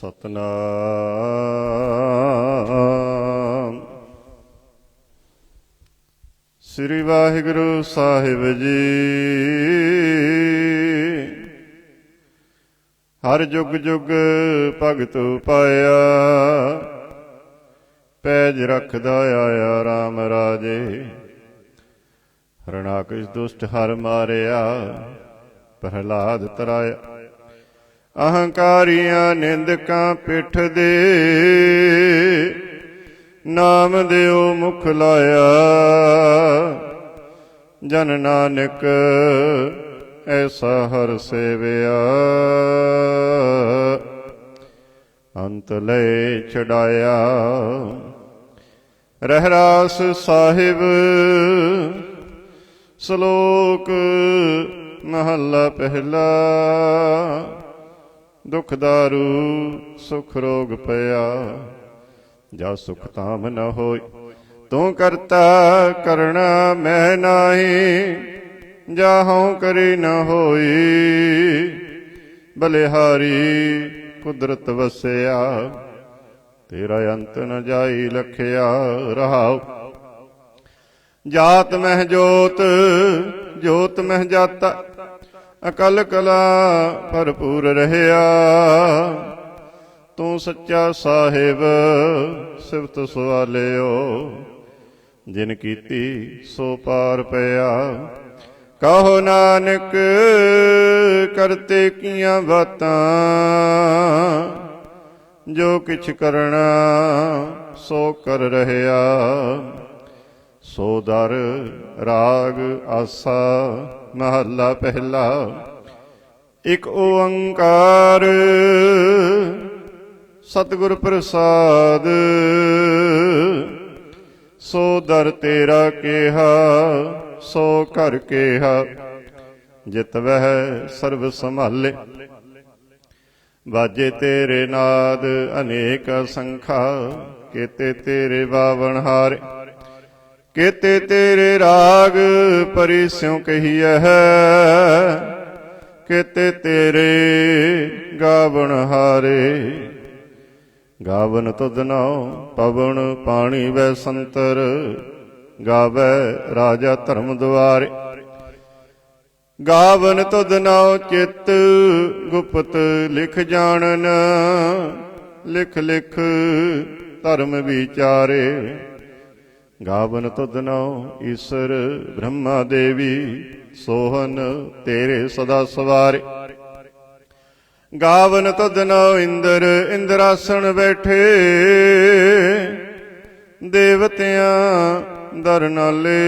ਸਤਨਾਮ। ਸ੍ਰੀ ਵਾਹਿਗੁਰੂ ਸਾਹਿਬ ਜੀ। ਹਰ ਜੁਗ ਜੁਗ ਭਗਤ ਪਾਇਆ, ਪੈਜ ਰਖਦਾ ਆਇਆ ਰਾਮ ਰਾਜੇ। ਹਰਨਾਕਸ਼ ਦੁਸ਼ਟ ਹਰ ਮਾਰਿਆ, ਪ੍ਰਹਲਾਦ ਤਰਾਇਆ। ਅਹੰਕਾਰੀਆਂ ਨਿੰਦਕਾਂ ਪਿੱਠ ਦੇ, ਨਾਮ ਦਿਓ ਮੁਖ ਲਾਇਆ। ਜਨ ਨਾਨਕ ਐਸਾ ਹਰ ਸੇਵਿਆ, ਅੰਤ ਲੈ ਛਡਾਇਆ। ਰਹਿਰਾਸ ਸਾਹਿਬ ਸ਼ਲੋਕ ਮਹੱਲਾ ਪਹਿਲਾ। ਦੁਖ ਦਾਰੂ ਸੁਖ ਰੋਗ ਪਿਆ, ਜਾ ਸੁਖ ਤਾਮ ਨ ਹੋਇ। ਤੂੰ ਕਰਤਾ ਕਰਣਾ ਮੈਂ ਨਾਹੀ, ਜਾਹਉ ਕਰੀ ਨ ਹੋਈ। ਬਲਿਹਾਰੀ ਕੁਦਰਤ ਵਸਿਆ, ਤੇਰਾ ਅੰਤ ਨ ਜਾਈ ਲਖਿਆ। ਰਹਾਉ ਜਾਤ ਮਹਿ ਜੋਤ, ਜੋਤ ਮਹਿ ਜਾਤਾ। ਅਕਲ ਕਲਾ ਭਰਪੂਰ ਰਹਿਆ, ਤੂੰ ਸੱਚਾ ਸਾਹਿਬ ਸਿਫਤ ਸਵਾਲਿਓ। ਜਿਨ ਕੀਤੀ ਸੋ ਪਾਰ ਪਿਆ, ਕਹੋ ਨਾਨਕ ਕਰਤੇ ਕੀਆਂ ਬਾਤਾਂ। ਜੋ ਕਿਛ ਕਰਣਾ ਸੋ ਕਰ ਰਹਿਆ, ਸੋ ਦਰ ਰਾਗ ਆਸਾ। ਮਹੱਲਾ ਪਹਿਲਾ। ਇਕ ਓੰਕਾਰ ਸਤਿਗੁਰ ਪ੍ਰਸਾਦ, ਸੋ ਦਰ ਤੇਰਾ ਕਿਹਾ ਸੋ ਘਰ ਕਿਹਾ। ਜਿਤ ਵਹਿ ਸਰਬ ਸੰਭਾਲੇ, ਬਾਜੇ ਤੇਰੇ ਨਾਦ ਅਨੇਕ ਸੰਖਾ। ਕੇਤੇ ਤੇਰੇ ਬਾਵਨ ਹਾਰੇ, ਕੇਤੇ ਤੇਰੇ ਰਾਗ ਪਰੀ ਸਿਉ ਕਹੀਐ। ਕੇਤੇ ਤੇਰੇ ਗਾਵਣ ਹਾਰੇ, ਗਾਵਨ ਤੁਧ ਨਾਉ ਪਵਨ ਪਾਣੀ ਵੈ ਸੰਤਰ। ਗਾਵੈ ਰਾਜਾ ਧਰਮ ਦੁਆਰੇ, ਗਾਵਨ ਤੁਧ ਨਾਉ ਚਿੱਤ ਗੁਪਤ ਲਿਖ ਜਾਣਨ। ਲਿਖ ਲਿਖ ਧਰਮ ਵਿਚਾਰੇ, ਗਾਵਨ ਤੁਧ ਨਾਉ ਈਸ਼ਰ ਬ੍ਰਹਮਾ ਦੇਵੀ। ਸੋਹਨ ਤੇਰੇ ਸਦਾ ਸਵਾਰੇ, ਗਾਵਨ ਤੁਧ ਨਾਉ ਇੰਦਰ ਇੰਦਰਾਸਣ ਬੈਠੇ। ਦੇਵਤਿਆਂ ਦਰ ਨਾਲੇ,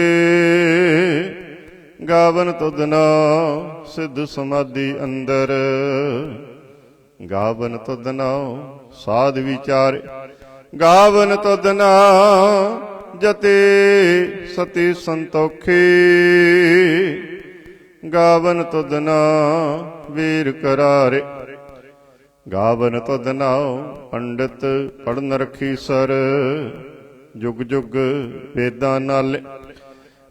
ਗਾਵਨ ਤੁਧ ਨਾਉ ਸਿੱਧ ਸਮਾਧੀ ਅੰਦਰ। ਗਾਵਨ ਤੁਧ ਨਾਉ ਸਾਧ ਵਿਚਾਰੇ, ਗਾਵਨ ਤੁਧ ਨਾਉ ਜਤੇ ਸਤੀ ਸੰਤੋਖੀ। ਗਾਵਨ ਤੁਧ ਨਾਉ ਵੀਰ ਕਰਾਰੇ, ਗਾਵਨ ਤੁਧ ਨਾਉ ਪੰਡਿਤ ਪੜਨ ਰਖੀ ਸਰ। ਜੁਗ ਜੁਗ ਵੇਦਾਂ ਨਾਲੇ,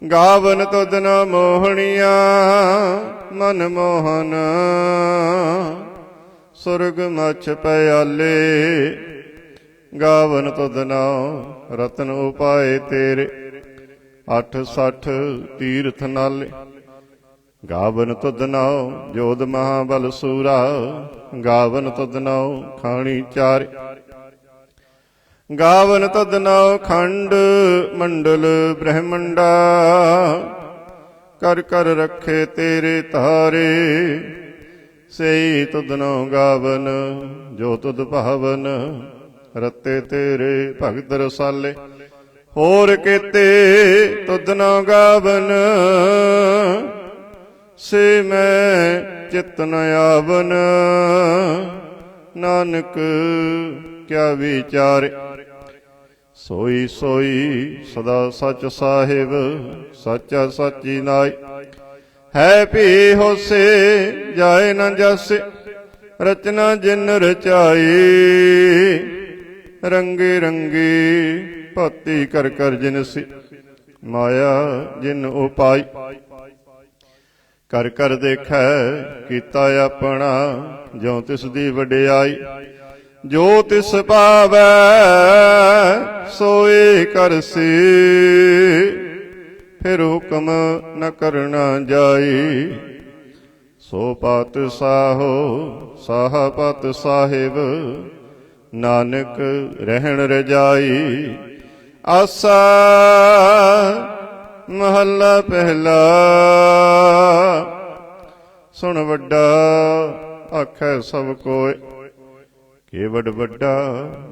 ਗਾਵਨ ਤੁਧ ਨਾਉ ਮੋਹਣੀਆਂ ਮਨ ਮੋਹਨ। ਸੁਰਗ ਮਛ ਪਿਆਲੇ, ਗਾਵਨ ਤੁਧ ਨਾਉ ਰਤਨ ਉਪਾਏ ਤੇਰੇ। 68 ਤੀਰਥ ਨਾਲੇ, ਗਾਵਨ ਤੁਧ ਨਾਉ ਜੋਧ ਮਹਾਬਲ ਸੂਰਾ। ਗਾਵਨ ਤੁਧ ਨਾਉ ਖਾਣੀ ਚਾਰੇ, ਗਾਵਨ ਤੁਧ ਨਾਉ ਖੰਡ ਮੰਡਲ ਬ੍ਰਹਮੰਡਾ। ਕਰ ਕਰ ਰਖੇ ਤੇਰੇ ਧਾਰੇ, ਸਈ ਤੁਧ ਨਾਉ ਗਾਵਨ ਜੋ ਤੁਧ ਭਾਵਨ। ਰਤੇ ਤੇਰੇ ਭਗਤ ਰਸਾਲੇ, ਹੋਰ ਕੇਤੇ ਤੁਧ ਨਾਉ ਗਾਵਨ। ਸੇ ਮੈਂ ਚਿਤ ਨ ਆਵਨ, ਨਾਨਕ ਕਿਆ ਵਿਚਾਰੇ। ਸੋਈ ਸੋਈ ਸਦਾ ਸਚ ਸਾਹਿਬ, ਸਚਾ ਸਾਚੀ ਨਾਈ। ਹੈ ਭੀ ਹੋਸੇ ਜਾਏ ਨ ਜਾਸੇ, ਰਚਨਾ ਜਿਨ ਰਚਾਈ। ਰੰਗੇ ਰੰਗੀ ਭਗਤੀ ਕਰ ਕਰ ਜਿਨਸੀ, ਮਾਇਆ ਜਿਨ ਉਪਾਈ। ਕਰ ਕਰ ਦੇਖੈ ਕੀਤਾ ਆਪਣਾ, ਜਿਉ ਤਿਸ ਦੀ ਵਡਿਆਈ। ਜੋ ਤਿਸ ਪਾਵੈ ਸੋਏ ਕਰਸੀ, ਫਿਰ ਹੁਕਮ ਨ ਕਰਨਾ ਜਾਈ। ਸੋ ਪਤ ਸਾਹੋ ਸਾਹ ਪਤ ਸਾਹਿਬ, ਨਾਨਕ ਰਹਿਣ ਰਜਾਈ। ਆਸਾ ਮਹੱਲਾ ਪਹਿਲਾ। ਸੁਣ ਵੱਡਾ ਆਖੈ ਸਭ ਕੋਇ, ਕੇਵਡ ਵੱਡਾ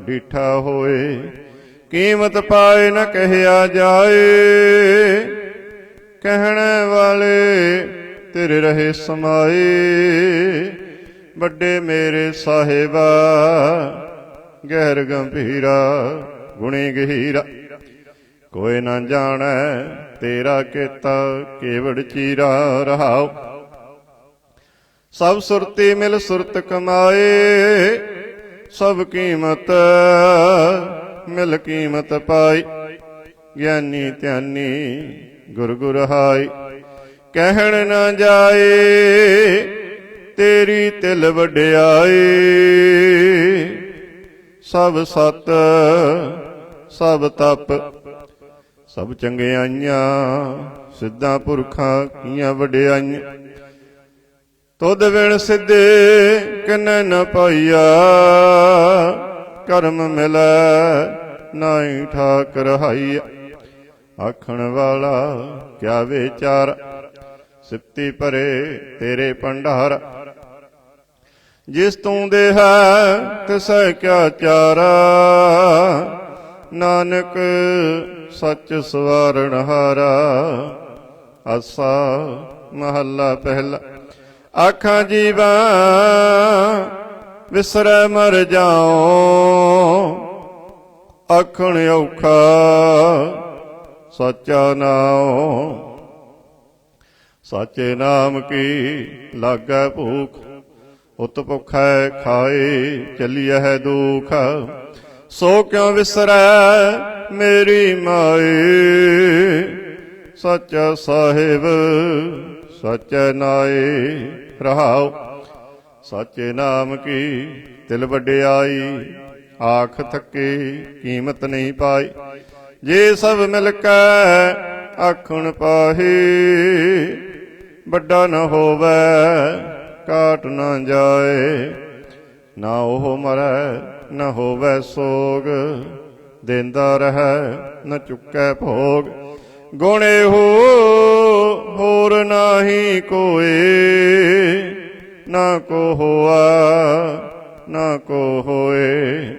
ਡੀਠਾ ਹੋਏ। ਕੀਮਤ ਪਾਏ ਨ ਕਹਿਆ ਜਾਏ, ਕਹਿਣੇ ਵਾਲੇ ਤੇਰੇ ਰਹੇ ਸਮਾਏ। ਵੱਡੇ ਮੇਰੇ ਸਾਹਿਬਾ ਗਹਿਰ ਗੰਭੀਰਾ, ਗੁਣੀ ਗਹੀਰਾ। ਕੋਈ ਨਾ ਜਾਣੈ ਤੇਰਾ ਕੀਤਾ, ਕੇਵੜ ਚੀਰਾ ਰਹਾਉ। ਸਭ ਸੁਰਤੀ ਮਿਲ ਸੁਰਤ ਕਮਾਏ, ਸਭ ਕੀਮਤ ਮਿਲ ਕੀਮਤ ਪਾਈ। ਗਿਆਨੀ ਧਿਆਨੀ ਗੁਰ ਗੁਰ ਹਾਈ, ਕਹਿਣ ਨਾ ਜਾਏ ਤੇਰੀ ਤਿਲ ਵਡਿਆਈ। ਸਭ ਸਤ ਸਭ ਤਪ ਸਭ ਚੰਗਿਆਈਆਂ, ਸਿੱਧਾਂ ਪੁਰਖਾਂ ਕੀਆਂ ਵਡਿਆਈਆਂ। ਤੁਧ ਵਿਣ ਸਿੱਧੇ ਕਿਨੈ ਨ ਪਾਈਆ, ਕਰਮ ਮਿਲੈ ਨਾਹੀ ਠਾਕ ਰਹਾਈਆ। ਆਖਣ ਵਾਲਾ ਕਿਆ ਵਿਚਾਰ, ਸਿਫਤੀ ਭਰੇ ਤੇਰੇ ਭੰਡਾਰ। ਜਿਸ ਤੂੰ ਦੇਹੈ ਤਿਸੈ ਕਿਆ ਚਾਰਾ, ਨਾਨਕ ਸੱਚ ਸਵਾਰਣ ਹਾਰਾ। ਆਸਾ ਮਹੱਲਾ ਪਹਿਲਾ। ਆਖਾਂ ਜੀਵਾ ਵਿਸਰੈ ਮਰ ਜਾਉ, ਆਖਣ ਔਖਾ ਸੱਚਾ ਨਾਉ। ਸਾਚੇ ਨਾਮ ਕੀ ਲਾਗੈ ਭੂਖ, ਉਤ ਭੁਖੈ ਖਾਏ ਚੱਲੀਐ ਦੁਖ। ਸੋ ਕਿਉ ਵਿਸਰੈ ਮੇਰੀ ਮਾਏ, ਸੱਚਾ ਸਾਹਿਬ ਸੱਚੈ ਨਾਏ ਰਹਾਉ। ਸਾਚੇ ਨਾਮ ਕੀ ਤਿਲ ਵਡਿਆਈ, ਆਖ ਥੱਕੇ ਕੀਮਤ ਨਹੀਂ ਪਾਈ। ਜੇ ਸਭ ਮਿਲ ਕੇ ਆਖਣ ਪਾਹੀ, ਵੱਡਾ ਨ ਹੋਵੈ ਕਾਟ ਨਾ ਜਾਏ। ਨਾ ਉਹ ਮਰੈ ਨ ਹੋਵੈ ਸੋਗ, ਦੇਂਦਾ ਰਹੈ ਨ ਚੁੱਕੈ ਭੋਗ। ਗੁਣ ਇਹੋ ਹੋਰ ਨਾਹੀ ਕੋਏ, ਨਾ ਕੋ ਹੋਆ ਨਾ ਕੋ ਹੋਏ।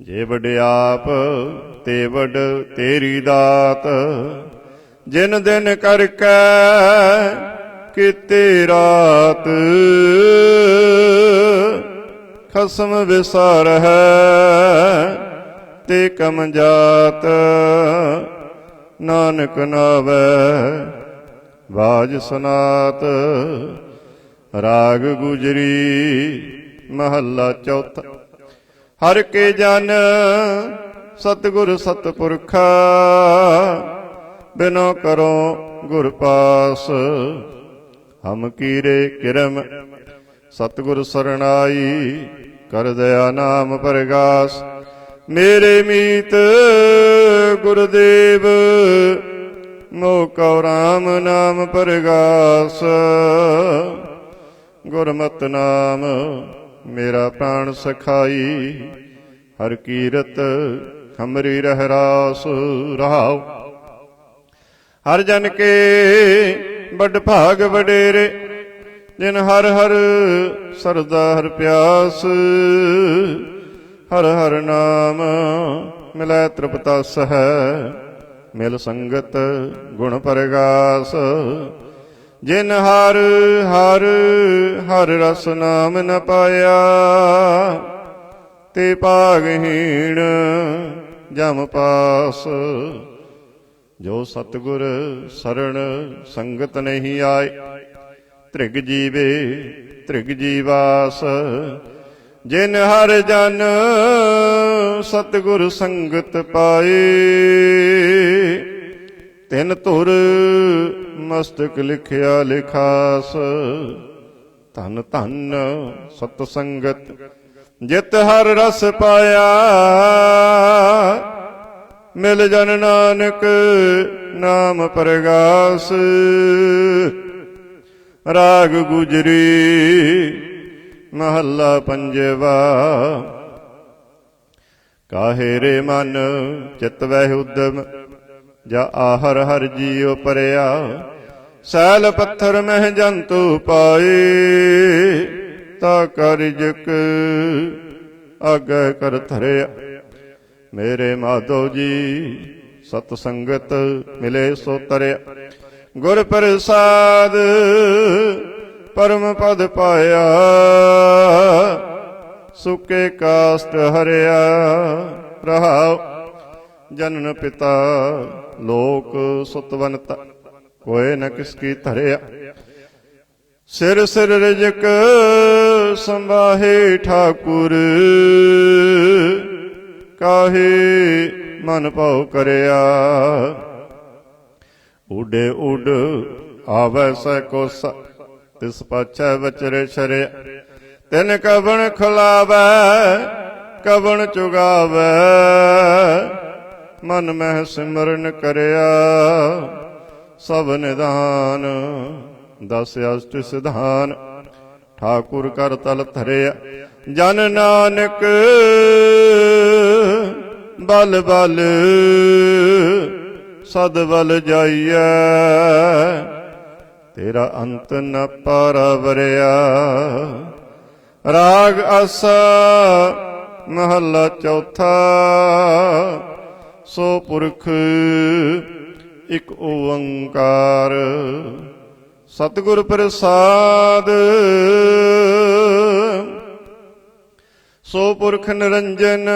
ਜੇ ਵਡਿਆਪ ਤੇ ਵਡ ਤੇਰੀ ਦਾਤ, ਜਿਨ ਦਿਨ ਕਰਕੇ ਕੀਤੀ ਰਾਤ। ਖਸਮ ਵਿਸਾਰ ਹੈ ਤੇ ਕਮ ਜਾਤ, ਨਾਨਕ ਨਾਵੈ ਬਾਜ ਸੁਨਾਤ। ਰਾਗ ਗੁਜਰੀ ਮਹੱਲਾ ਚੌਥਾ। ਹਰ ਕੇ ਜਨ ਸਤਿਗੁਰ ਸਤਿਪੁਰਖਾ, ਬਿਨੋ ਕਰੋ ਗੁਰ ਪਾਸ। ਹਮ ਕੀਰੇ ਕਿਰਮ ਸਤਿਗੁਰ ਸਰਣਾਈ, ਕਰ ਦਇਆ ਨਾਮ ਪਰਗਾਸ। ਮੇਰੇ ਮੀਤ ਗੁਰਦੇਵ, ਮੋਹ ਕਉ ਰਾਮ ਨਾਮ ਪਰਗਾਸ। ਗੁਰਮਤਿ ਨਾਮ ਮੇਰਾ ਪ੍ਰਾਣ ਸਖਾਈ, ਹਰ ਕੀਰਤ ਹਮਰੀ ਰਹਿ ਰਾਸ ਰਹਾਉ। ਹਰ ਜਨ ਕੇ ਵੱਡ ਭਾਗ ਵਡੇਰੇ, ਜਿਨ ਹਰ ਹਰ ਸਰਦਾ ਹਰ ਪਿਆਸ। ਹਰ ਹਰ ਨਾਮ ਮਿਲੈ ਤ੍ਰਿਪਤਸ ਹੈ, ਮਿਲ ਸੰਗਤ ਗੁਣ ਪਰਗਾਸ। ਜਿਨ ਹਰ ਹਰ ਹਰ ਰਸ ਨਾਮ ਨ ਪਾਇਆ, ਤੇ ਭਾਗਹੀਣ ਜਮ ਪਾਸ। ਜੋ ਸਤਿਗੁਰ ਸਰਣ ਸੰਗਤ ਨਹੀਂ ਆਏ, ਧ੍ਰਿਗ ਜੀਵੇ ਧ੍ਰਿਗ ਜੀਵਾਸ। ਜਿਨ ਹਰ ਜਨ ਸਤਿਗੁਰ ਸੰਗਤ ਪਾਏ, ਤਿਨ ਧੁਰ ਮਸਤਕ ਲਿਖਿਆ ਲਿਖਾਸ। ਧਨ ਧਨ ਸਤ ਸੰਗਤ ਜਿਤ ਹਰ ਰਸ ਪਾਇਆ, ਮਿਲ ਜਨ ਨਾਨਕ ਨਾਮ ਪ੍ਰਗਾਸ। ਰਾਗ ਗੁਜਰੀ ਮਹੱਲਾ ਪੰਜਵਾ। ਕਾਹੇ ਰੇ ਮਨ ਚਿਤ ਵਹਿ ਉਦਮ, ਜਾ ਆਹਰ ਹਰ ਜੀਉ ਪਰਿਆ। ਸੈਲ ਪੱਥਰ ਮਹਿ ਜੰਤੂ ਪਾਏ, ਤਾ ਕਾਰਿਜਕ ਆਗੈ ਕਰ ਧਰਿਆ। ਮੇਰੇ ਮਾਧੋ ਜੀ ਸਤ ਸੰਗਤ ਮਿਲੇ ਸੋ ਤਰਿਆ। ਗੁਰ ਪ੍ਰਸਾਦ ਪਰਮ ਪਦ ਪਾਇਆ, ਸੁਕੇ ਕਾਸਟ ਹਰਿਆ। ਰਹਾਉ ਜਨਨ ਪਿਤਾ ਲੋਕ ਸੁਤਵੰਤ, ਕੋਇ ਨ ਕਿਸ ਕੀ ਧਰਿਆ। ਸਿਰ ਸਿਰ ਰਿਜਕ ਸੰਭਾਹੇ ਠਾਕੁਰ, ਕਾਹੇ ਮਨ ਭਾਉ ਕਰਿਆ। ਉਡੇ ਉਡ ਆਵੈ ਸੈ ਕੋਸਾ, ਤਿਸ ਪਾਛੈ ਵਚਰੇ ਸ਼ਰਿਆ। ਤਿਨ ਕਵਣ ਖੁਲਾਵੈ ਕਵਣ ਚੁਗਾਵੈ, ਮਨ ਮਹਿ ਸਿਮਰਨ ਕਰਿਆ। ਸਭ ਨਿਧਾਨ ਦਸ ਅਸ਼ਟ ਸਿਧਾਨ, ਠਾਕੁਰ ਕਰ ਤਲ ਧਰਿਆ। ਜਨ ਨਾਨਕ ਬਲ ਬਲ ਸਦ ਬਲ ਜਾਈਐ, ਤੇਰਾ ਅੰਤ ਨ ਪਾਰਵਰਿਆ। ਰਾਗ ਆਸਾ ਮਹੱਲਾ ਚੌਥਾ। ਸੋ ਪੁਰਖ ਇਕ ਓੰਕਾਰ, ਸਤਿਗੁਰ ਪ੍ਰਸਾਦ। ਸੋ ਪੁਰਖ ਨਿਰੰਜਨ,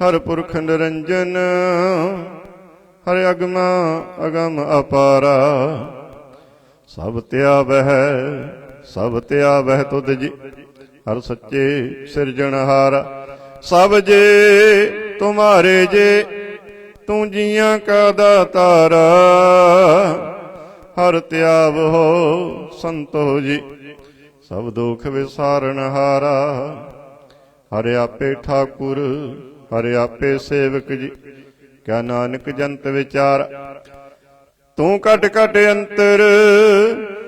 ਹਰ ਪੁਰਖ ਨਿਰੰਜਨ। ਹਰਿ ਅਗਮਾ ਅਗਮ ਅਪਾਰਾ, ਸਭ ਧਿਆਵਹਿ ਸਭ ਧਿਆਵਹਿ ਤੁਧ ਜੀ। ਹਰ ਸੱਚੇ ਸਿਰਜਣਹਾਰਾ, ਸਭ ਜੇ ਤੁਮਾਰੇ ਜੇ, ਤੂੰ ਜੀਆਂ ਕਾ ਦਾਤਾਰਾ। ਹਰ ਧਿਆਵਹੁ ਸੰਤੋ ਜੀ, ਸਭ ਦੁਖ ਵਿਸਾਰਨਹਾਰਾ। ਹਰਿ ਆਪੇ ਠਾਕੁਰ ਹਰਿ ਆਪੇ ਸੇਵਕ ਜੀ, ਕਿਆ ਨਾਨਕ ਜੰਤ ਵਿਚਾਰ। ਤੂੰ ਘਟ ਘਟ ਅੰਤਰ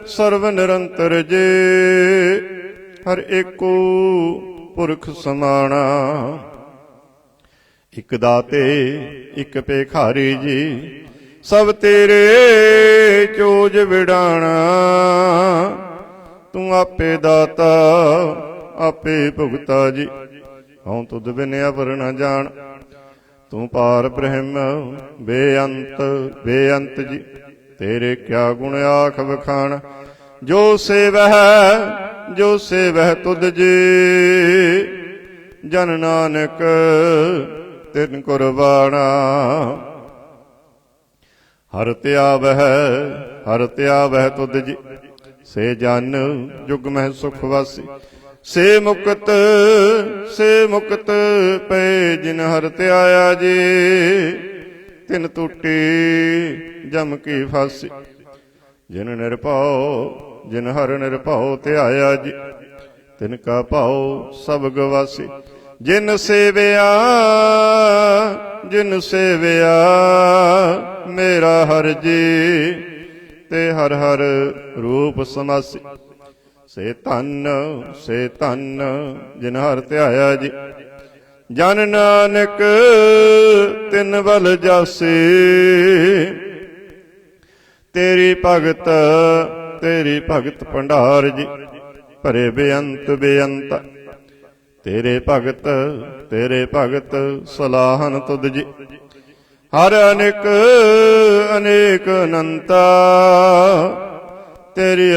ਸਰਵ ਨਿਰੰਤਰ ਜੇ, ਹਰ ਏਕੋ ਪੁਰਖ ਸਮਾਣਾ। ਇਕ ਦਾਤੇ ਇਕ ਭੇਖਾਰੀ ਜੀ, ਸਭ ਤੇਰੇ ਚੋਜ ਵਿਡਾਣਾ। ਤੂੰ ਆਪੇ ਦਾਤਾ ਆਪੇ ਭੁਗਤਾ ਜੀ, ਹਉ ਤੁਧ ਬਿਨ ਅਵਰ ਨ ਜਾਣ। ਤੂੰ ਪਾਰ ਬ੍ਰਹਮ ਬੇਅੰਤ ਬੇਅੰਤ ਜੀ, ਤੇਰੇ ਕਿਆ ਗੁਣ ਆਖ ਵਖਾਣ। ਜੋ ਸੇਵਹਿ ਤੁਧ ਜੀ, ਜਨ ਨਾਨਕ ਤਿਨ ਕੁਰਬਾਣਾ। ਹਰ ਧਿਆਵਹਿ ਤੁਧ ਜੀ, ਸੇ ਜਨ ਜੁਗ ਮਹਿ ਸੁਖ ਵਾਸੀ। ਸੇ ਮੁਕਤ ਪਏ ਜਿਨ ਹਰ ਧਿਆਇਆ ਜੀ, ਤਿਨ ਟੂਟੀ ਜਮ ਕੀ ਫਾਸੀ। ਜਿਨ ਹਰ ਨਿਰਭਉ ਧਿਆਇਆ ਜੀ, ਤਿਨ ਕਾ ਭਾਉ ਸਭ ਗਵਾਸੀ। ਜਿਨ ਸੇਵਿਆ ਮੇਰਾ ਹਰ ਜੀ, ਤੇ ਹਰ ਹਰ ਰੂਪ ਸਮਾਸੀ। ਸੇ ਧਨ ਜਿਨ ਹਰ ਧਿਆਇਆ ਜੀ, ਜਨ ਨਾਨਕ ਤਿਨ ਬਲ ਜਾਸੀ। ਤੇਰੀ ਭਗਤ ਭੰਡਾਰ ਜੀ, ਭਰੇ ਬੇਅੰਤ ਬੇਅੰਤ। ਤੇਰੇ ਭਗਤ ਸਲਾਹਨ ਤੁਧ ਜੀ, ਹਰ ਅਨੇਕ ਅਨੰਤਾ। ਤੇਰੀ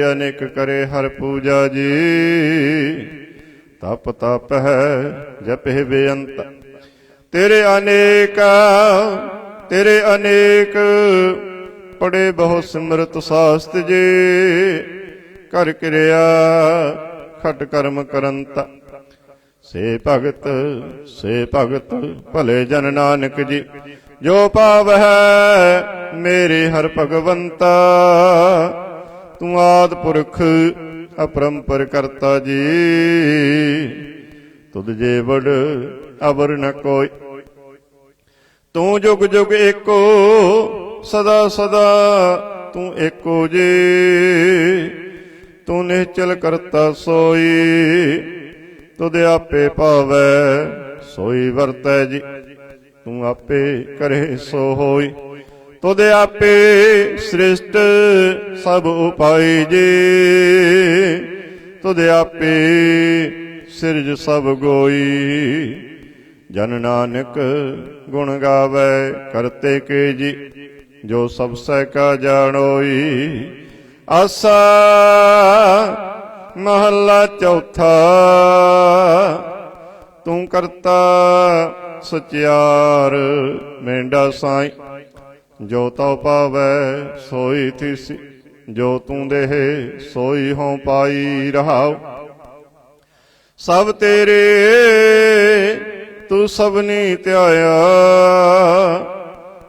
ਅਨੇਕ ਕਰੇ ਹਰ ਪੂਜਾ ਜੀ, ਤਪ ਹੈ ਜਪੇ ਬੇਅੰਤ। ਤੇਰੇ ਅਨੇਕ ਪੜੇ ਬਹੁ ਸਿਮਰਤ ਸਾਸਤ ਜੀ, ਕਰ ਕਿਰਿਆ ਖਟ ਕਰਮ ਕਰੰਤ। ਸੇ ਭਗਤ ਭਲੇ ਜਨ ਨਾਨਕ ਜੀ, ਜੋ ਪਾਵਹਿ ਮੇਰੇ ਹਰ ਭਗਵੰਤਾ। ਤੂੰ ਆਦਿ ਪੁਰਖ अपरंपर करता जी। तुद जे बड़ अबर न कोई। तू जुग जुग एको सदा सदा तू एको जी। तू निश्चल करता सोई तुद आपे पावै सोई वरतै जी। तू आपे करे सो होई तुद आपे सृष्ट सब उपाई जी। तुद आपे सिरज सब गोई। जन नानक गुण गावै करते के जी। जो सब सै का जानोई। आसा महला चौथा। तू करता सचियार मेंढा साई। जो तौ पावै सोई थिसी। जो तू देह सोई हों पाई रहाओ। सब तेरे तू सबनी त्याया।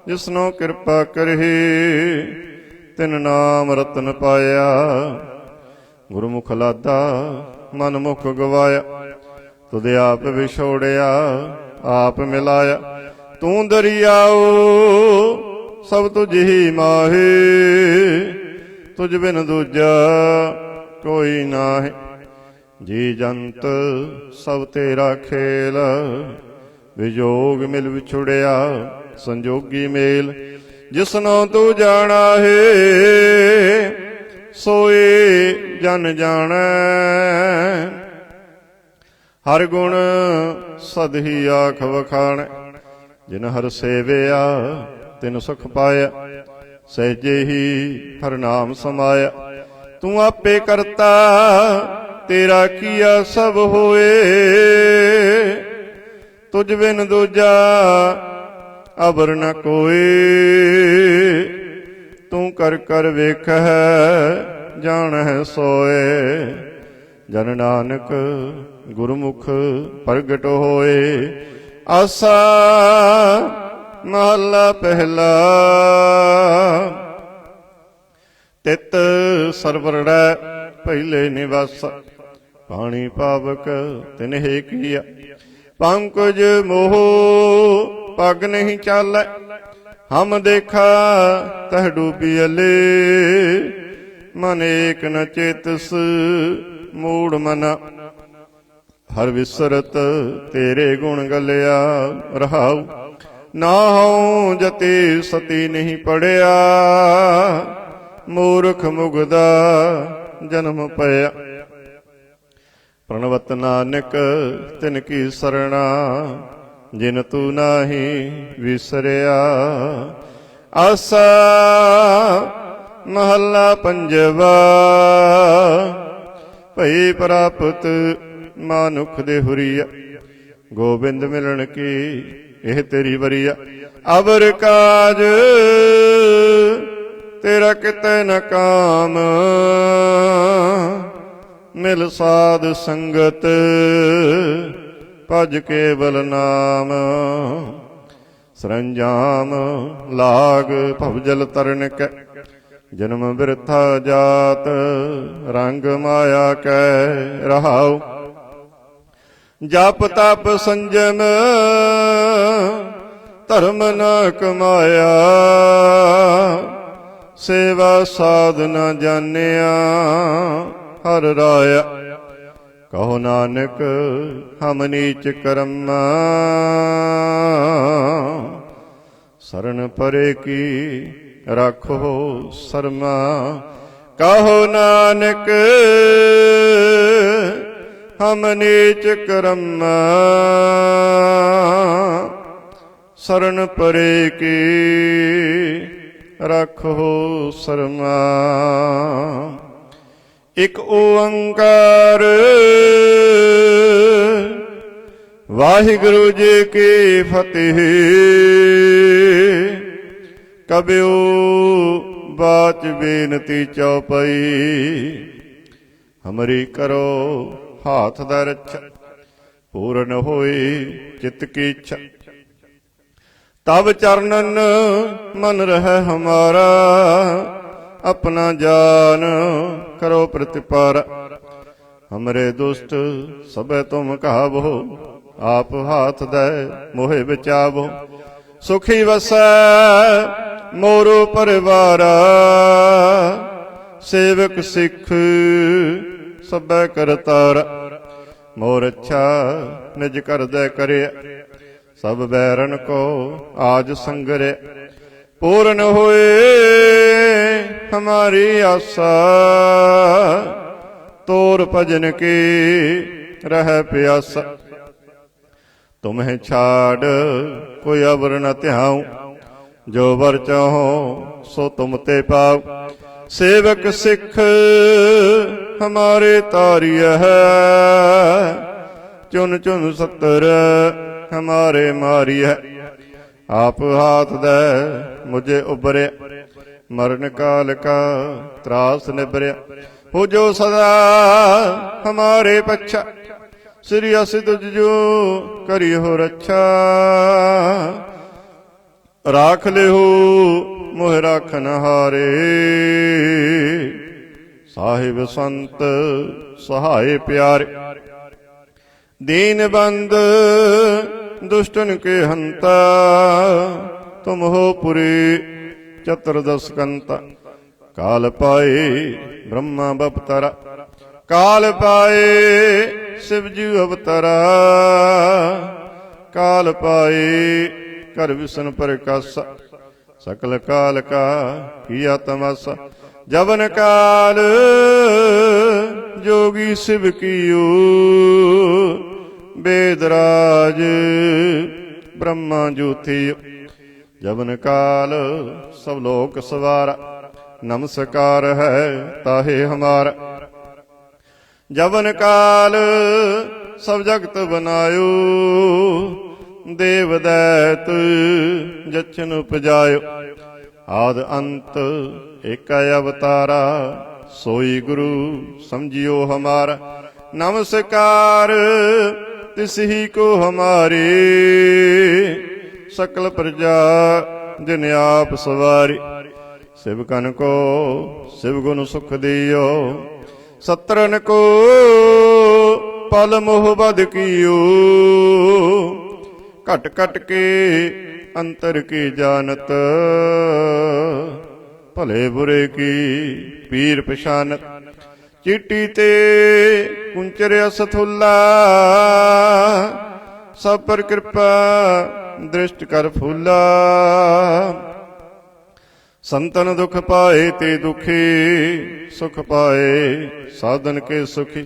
जिसनो कृपा करही तिन नाम रतन पाया। गुरमुख लादा मन मुख गवाया। तुद आप विछोड़िया आप मिलाया। तू दरियाओ सब तुझ ही माहे। तुझ बिन दूजा कोई नाहे। जी जंत सब तेरा खेल। विजोग मिल विछुड़िया संजोगी मेल। जिसनो तू जाना है सोए जन जाना। हर गुण सद ही आख वखाण। जिन हर सेविया तिन सुख पाया। सहजे ही हर नाम समाया। तू आपे करता तेरा किया सब होए। तुझ बिन दूजा अबर न कोई। तू कर कर वेख जान है सोए। जन नानक गुरमुख प्रगट होए। आसा महला पहला। तित सरवरड़ै पहले निवास। पानी पावक तिन्हे किया। पंकज मोह पग नहीं चालै। हम देखा तह डूबियले। मन एक न चेतस मूड मना। हर विसरत तेरे गुण गलिया रहाऊ। ना हूँ जति सती नहीं पढ़िया। मूर्ख मुगदा जन्म पया। प्रणवत नानक तिन की सरणा। जिन तू नाही विसरिया। आसा महला पंजवा। भई प्राप्त मानुख दे हुरिया। गोबिंद मिलन की एह तेरी वरिया। अवर काज तेरा किते न काम। मिल साध संगत भज केवल नाम। सरंजाम लाग भवजल तरन कै। जन्म बिरथा जात रंग माया कै रहाओ। जप तप संजम धर्म न कमाया। सेवा साधना जानिया हर राया। कहो नानक हम नीच कर्मा। शरण परे की राखो शर्मा। कहो नानक हम नीच कर्मा। शरण परे की राखो शर्मा। एक ओंकार वाहिगुरु जी की फतेह। कबियो बाच बेनती चौपाई। हमरी करो हाथ दा रक्षा। पूर्ण होई चित की इच्छा। तब चरणन मन रह हमारा। अपना जान करो प्रतिपारा। हमरे दुष्ट सबे तुम कहावो, आप हाथ दे मोहे बचावो। सुखी वसै मोरो परिवारा, सेवक सिख सबे करतारा। मोर अच्छा निज कर दे करे, सब बैरन को आज संगरे। पूर्ण होए हमारी आशा, तोर भजन की रह प्यासा। तुम्हें छाड़ कोई अवर न त्याऊं, जो वर चाहो सो तुम ते पाओ। सेवक सिख हमारे तारिय है, चुन चुन सत्तर हमारे मारी है। आप हाथ दे मुझे उबरे, मरण काल का त्रास निबरे। हो जो सदा हमारे पक्षा, श्री अस तुझ जो करी हो रक्षा। राख ले हो मोह राखन हारे, साहिब संत सहाय प्यारे। दीन बंद दुष्टन के हंता, तुम हो पुरी चतुर्दश कंता। काल पाए ब्रह्मा बपतरा, काल पाए शिवजी अवतरा। काल पाए कर विष्णु प्रकाशा, सकल काल का किया तमाशा। जवन काल जोगी शिव कियो, वेदराज ब्रह्मा ज्योतियो। जवन काल सब लोक सवारा, नमस्कार है ताहे हमारा। जवन काल सब जगत बनायो, देव दैत जचन उपजायो। आद अंत एक अवतारा, सोई गुरु समझियो हमारा। नमस्कार तिस ही को हमारे, सकल प्रजा जिन आप सवारी। शिवकन को शिव गुण सुख दियो, सत्रन को पल मोह बद कियो। घट घट के अंतर की जानत, भले बुरे की पीर पछानत। चिट्टी ते कुंचरिया सथुल्ला, सब पर कृपा दृष्ट कर फूला। संतन दुख पाए ते दुखी, सुख पाए साधन के सुखी।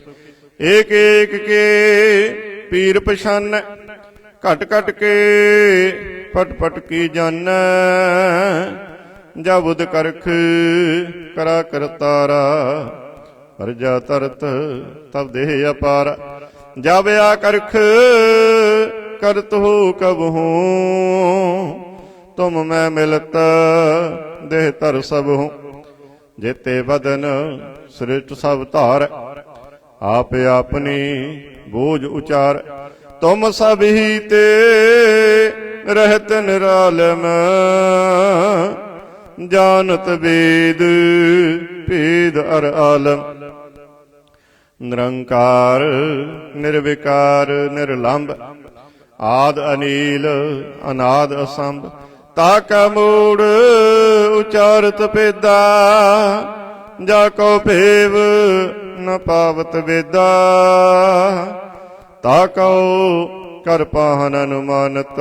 एक एक के पीर पछान, घट घट के पट पट की जान। जा बुध करख करा करतारा, प्रजा तरत तब देह अपारा। जब आ करख करत हो कब हूँ, तुम मैं मिलत देह तर सब हूँ। जेते बदन सृष्ट सब धार, आप अपनी बोझ उचार। तुम सब ही ते रहत निरालम, जानत वेद भेद अर आलम। निरंकार निर्विकार निर्लंब, आद अनील अनाद असंभ। ताका मूड़ उचारत पेदा, जाको भेव न पावत वेदा। ताको कर पाहन अनुमानत,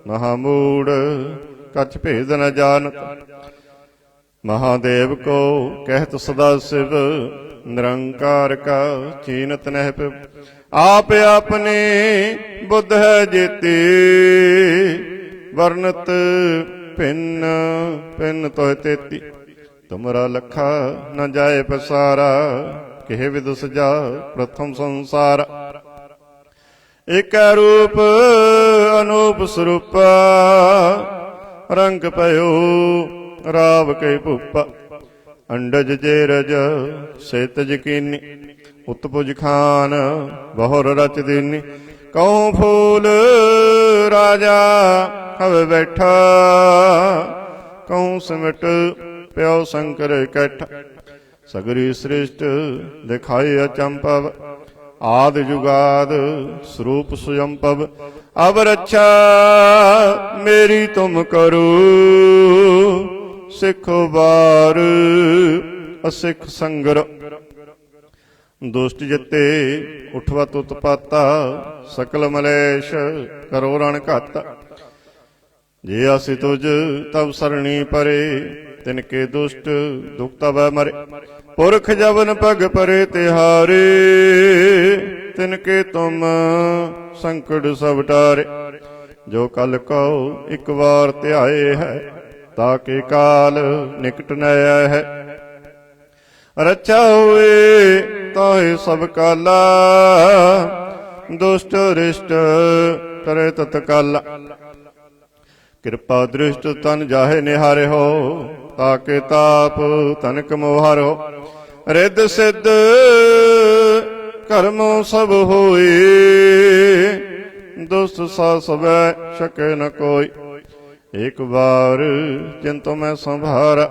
महामूढ़ कछ भेद न जानत। महादेव को कहत सदा शिव, निरंकार का चीनत नह पिब। आप अपने बुद्ध है जेते, वर्णत भिन्न भिन्न तोह तेती। तुमरा लखा न जाए पसारा, केह विदुस जा प्रथम संसार। एक रूप अनूप स्वरूप, रंग पयो राव के भूपा। अंडज जेरज सेतज कीनी, उत्पुज खान बहुर रच दीनी। कहूँ फूल राजा हवे बैठा, कहूँ सिमट प्यो शंकर कैठा। ਸਗਰੀ ਸ੍ਰਿਸ਼ਟ ਦਿਖਾਏ ਅਚੰਭਵ, ਆਦਿ ਜੁਗਾਦ ਸਰੂਪ ਸੁਯੰਭਵ। ਅਬ ਰੱਛਾ ਮੇਰੀ ਤੁਮ ਕਰੋ, ਸਿੱਖ ਵਾਰ ਅਸਿੱਖ ਸੰਗਰ। ਦੁਸ਼ਟ ਜਿੱਤੇ ਉਠਵਤ ਉਤਪਾਤਾ, ਸਕਲ ਮਲੇਸ਼ ਕਰੋ ਰਣ ਘਾਤਾ। ਜੇ ਆਸੀ ਤੁਜ ਤਬ ਸਰਣੀ ਪਰੇ, ਤਿਨਕੇ ਦੁਸ਼ਟ ਦੁਖ ਤਬ ਮਰੇ। ਪੁਰਖ ਜਬਨ ਪਗ ਪਰੇ ਤਿਹਾਰੇ, ਤਿਨਕੇ ਤੁਮ ਸੰਕਟ ਸਭ ਟਾਰੇ। ਜੋ ਕਲ ਕਉ ਇੱਕ ਵਾਰ ਧਿਆਏ ਹੈ, ਤਾਕੇ ਕਾਲ ਨਿਕਟ ਨ ਆਇਆ ਹੈ। ਰੱਛਾ ਹੋਏ ਤਾਹੇ ਸਭ ਕਾਲਾ, ਦੁਸ਼ਟ ਰਿਸ਼ਟ ਕਰੇ ਤਤਕਾਲਾ। ਕਿਰਪਾ ਦ੍ਰਿਸ਼ਟ ਤਨ ਜਾਹੇ ਨਿਹਾਰਿਓ, ਤਾਕੇ ਤਾਪ ਤਨਕ ਮੋਹਾਰੋ। ਰਿੱਧ ਸਿੱਧ ਕਰਮੋ ਸਭ ਹੋਏ, ਦੁਸ਼ਟ ਸਾ ਸਭੈ ਸ਼ਕੇ ਨ ਕੋਈ। ਇੱਕ ਵਾਰ ਚਿੰਤੋ ਮੈਂ ਸੰਭਾਰਾ,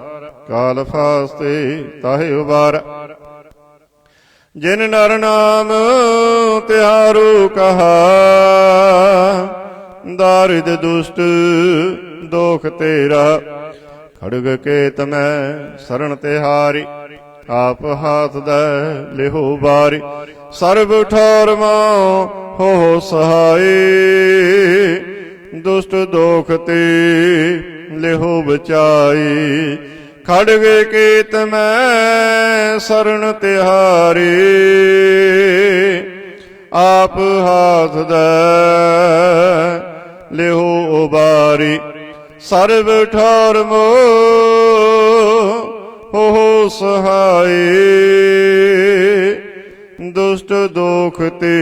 ਕਾਲ ਫਾਸਤੇ ਤਾਹੇ ਉਬਾਰਾ। ਜਿਨ ਨਰ ਨਾਮ ਤਿਹਾਰੂ ਕਹਾ, ਦਾਰਿਦ ਦੁਸ਼ਟ ਦੋਖ ਤੇਰਾ। ਖੜਗ ਕੇਤ ਮੈਂ ਸਰਣ ਤਿਹਾਰੀ, ਆਪ ਹਾਥ ਦੈ ਲਿਹੋ ਬਾਰੀ। ਸਰਬ ਠੌਰ ਮਾਂ ਹੋ ਸਹਾਈ, ਦੁਸ਼ਟ ਦੋਖ ਤੇ ਲਿਹੋ ਬਚਾਈ। ਖੜਗ ਕੇਤ ਮੈਂ ਸਰਣ ਤਿਹਾਰੀ, ਆਪ ਹਾਥ ਦੈ ਲਿਹੋ ਉਬਾਰੀ। ਸਰਬ ਠੌਰ ਹੋ ਸਹਾਈ, ਦੁਸ਼ਟ ਦੋਖ ਤੇ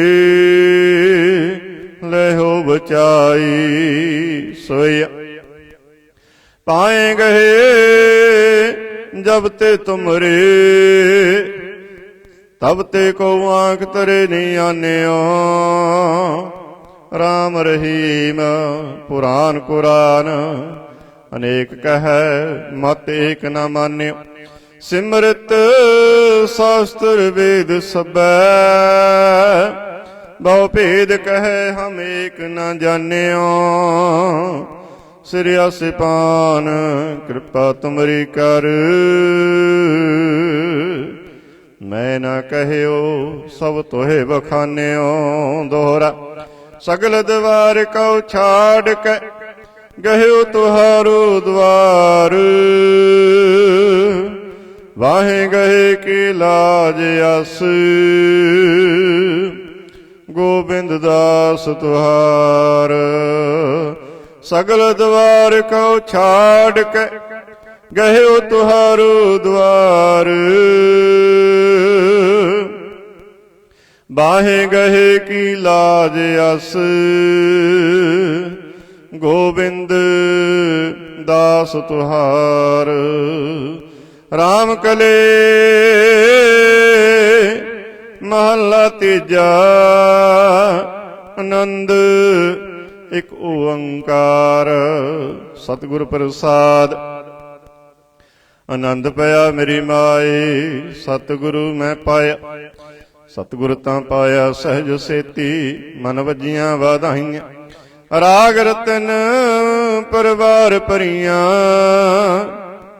ਲਿਹੋ ਬਚਾਈ। ਸੋਇਆ ਪਾਏ ਗਏ ਜਬ ਤੇ ਤੁਮਰੇ, ਤਬ ਤੇ ਕੋ ਆਂਖ ਤਰੇ ਨਹੀਂ ਆਨਿਓ। ਰਾਮ ਰਹੀਮ ਪੁਰਾਨ ਕੁਰਾਨ, ਅਨੇਕ ਕਹੈ ਮਤ ਏਕ ਨ ਮਾਨਿਓ। ਸਿਮਰਤ ਸ਼ਾਸਤਰ ਵੇਦ ਸਬੈ, ਬਹੁ ਭੇਦ ਕਹੈ ਹਮ ਏਕ ਨ ਜਾਣਿਓ। ਸਿਰਿਆ ਸਿਪਾਨ ਕਿਰਪਾ ਤੁਮਰੀ ਕਰ, ਮੈਂ ਨਾ ਕਹਿਓ ਸਭ ਤੋਹੇ ਬਖਾਨਿਓ। ਦੋਹਰਾ ਸਗਲ ਦਵਾਰ ਕਉ ਛਾੜ ਕੇ, ਗਹਿਓ ਤੁਹਾਰੋ ਦਵਾਰ। ਵਾਹੇ ਗਏ ਕੀ ਲਾਜ ਅਸ, ਗੋਬਿੰਦ ਦਾਸ ਤੁਹਾਰ। ਸਗਲ ਦਵਾਰ ਕਉ ਛਾੜ ਕੇ, ਗਹਿਓ ਤੁਹਾਰੋ ਦਵਾਰ। ਬਾਹੇ ਗਏ ਕੀ ਲਾਜ ਅਸ, ਗੋਬਿੰਦ ਦਾਸ ਤੁਹਾਰ। ਰਾਮ ਕਲੇ ਮਹੱਲਾ ਤੀਜਾ, ਆਨੰਦ ਇਕ ਓੰਕਾਰ ਸਤਿਗੁਰ ਪ੍ਰਸਾਦ। ਆਨੰਦ ਪਿਆ ਮੇਰੀ ਮਾਏ, ਸਤਿਗੁਰੂ ਮੈਂ ਪਾਇਆ। ਸਤਿਗੁਰ ਤਾਂ ਪਾਇਆ ਸਹਿਜ ਸੇਤੀ, ਮਨ ਵੱਜੀਆਂ ਵਾਧਾਈਆਂ। ਰਾਗ ਰਤਨ ਪਰਵਾਰ ਭਰੀਆਂ,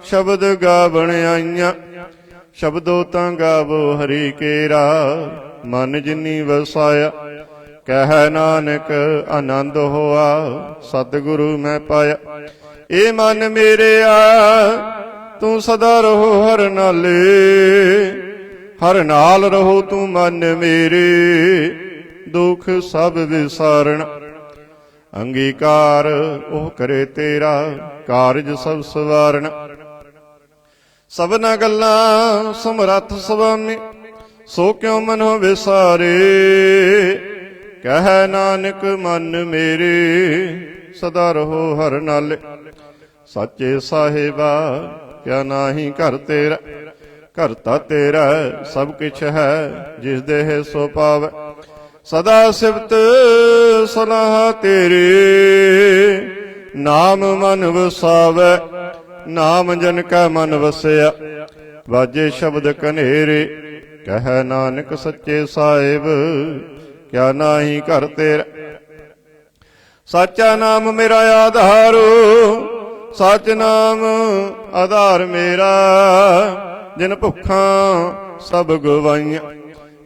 ਸ਼ਬਦ ਗਾਵਣ ਆਈਆਂ। ਸ਼ਬਦੋ ਤਾਂ ਗਾਵੋ ਹਰੀ ਕੇਰਾ, ਮਨ ਜਿਨੀ ਵਸਾਇਆ। ਕਹਿ ਨਾਨਕ ਆਨੰਦ ਹੋਆ, ਸਤਿਗੁਰੂ ਮੈਂ ਪਾਇਆ। ਇਹ ਮਨ ਮੇਰਿਆ ਤੂੰ ਸਦਾ ਰਹੋ ਹਰ ਨਾਲੇ, ਹਰ ਨਾਲ ਰਹੋ ਤੂੰ ਮਨ ਮੇਰੇ। ਦੁਖ ਸਭ ਵਿਸਾਰਣ ਅੰਗੀਕਾਰ, ਉਹ ਕਰੇ ਤੇਰਾ ਕਾਰਜ ਸਭ ਸਵਾਰਣ। ਸਭਨਾ ਗੱਲਾਂ ਸਮਰੱਥ ਸੁਆਮੀ, ਸੋ ਕਿਉ ਮਨੋ ਵਿਸਾਰੇ। ਕਹਿ ਨਾਨਕ ਮਨ ਮੇਰੇ, ਸਦਾ ਰਹੋ ਹਰ ਨਾਲੇ। ਸਾਚੇ ਸਾਹਿਬਾ ਕਿਆ ਨਾਹੀ ਘਰ ਤੇਰਾ, ਘਰ ਤਾਂ ਤੇਰਾ ਸਭ ਕਿਛ ਹੈ, ਜਿਸ ਦੇਹ ਸੋ ਪਾਵੈ। ਸਦਾ ਸਿਫਤ ਸਲਾਹ ਤੇਰੇ, ਨਾਮ ਮਨ ਵਸਾਵੈ। ਨਾਮ ਜਨ ਕਾ ਮਨ ਵਸਿਆ, ਵਾਜੇ ਸ਼ਬਦ ਕਨੇਰੇ, ਕਹਿ ਨਾਨਕ ਸੱਚੇ ਸਾਹਿਬ, ਕਿਆ ਨਾਹੀ ਘਰ ਤੇਰਾ। ਸਾਚਾ ਨਾਮ ਮੇਰਾ ਆਧਾਰ, ਸਚ ਨਾਮ ਆਧਾਰ ਮੇਰਾ। ਜਿਨ ਭੁੱਖਾਂ ਸਭ ਗਵਾਈਆਂ,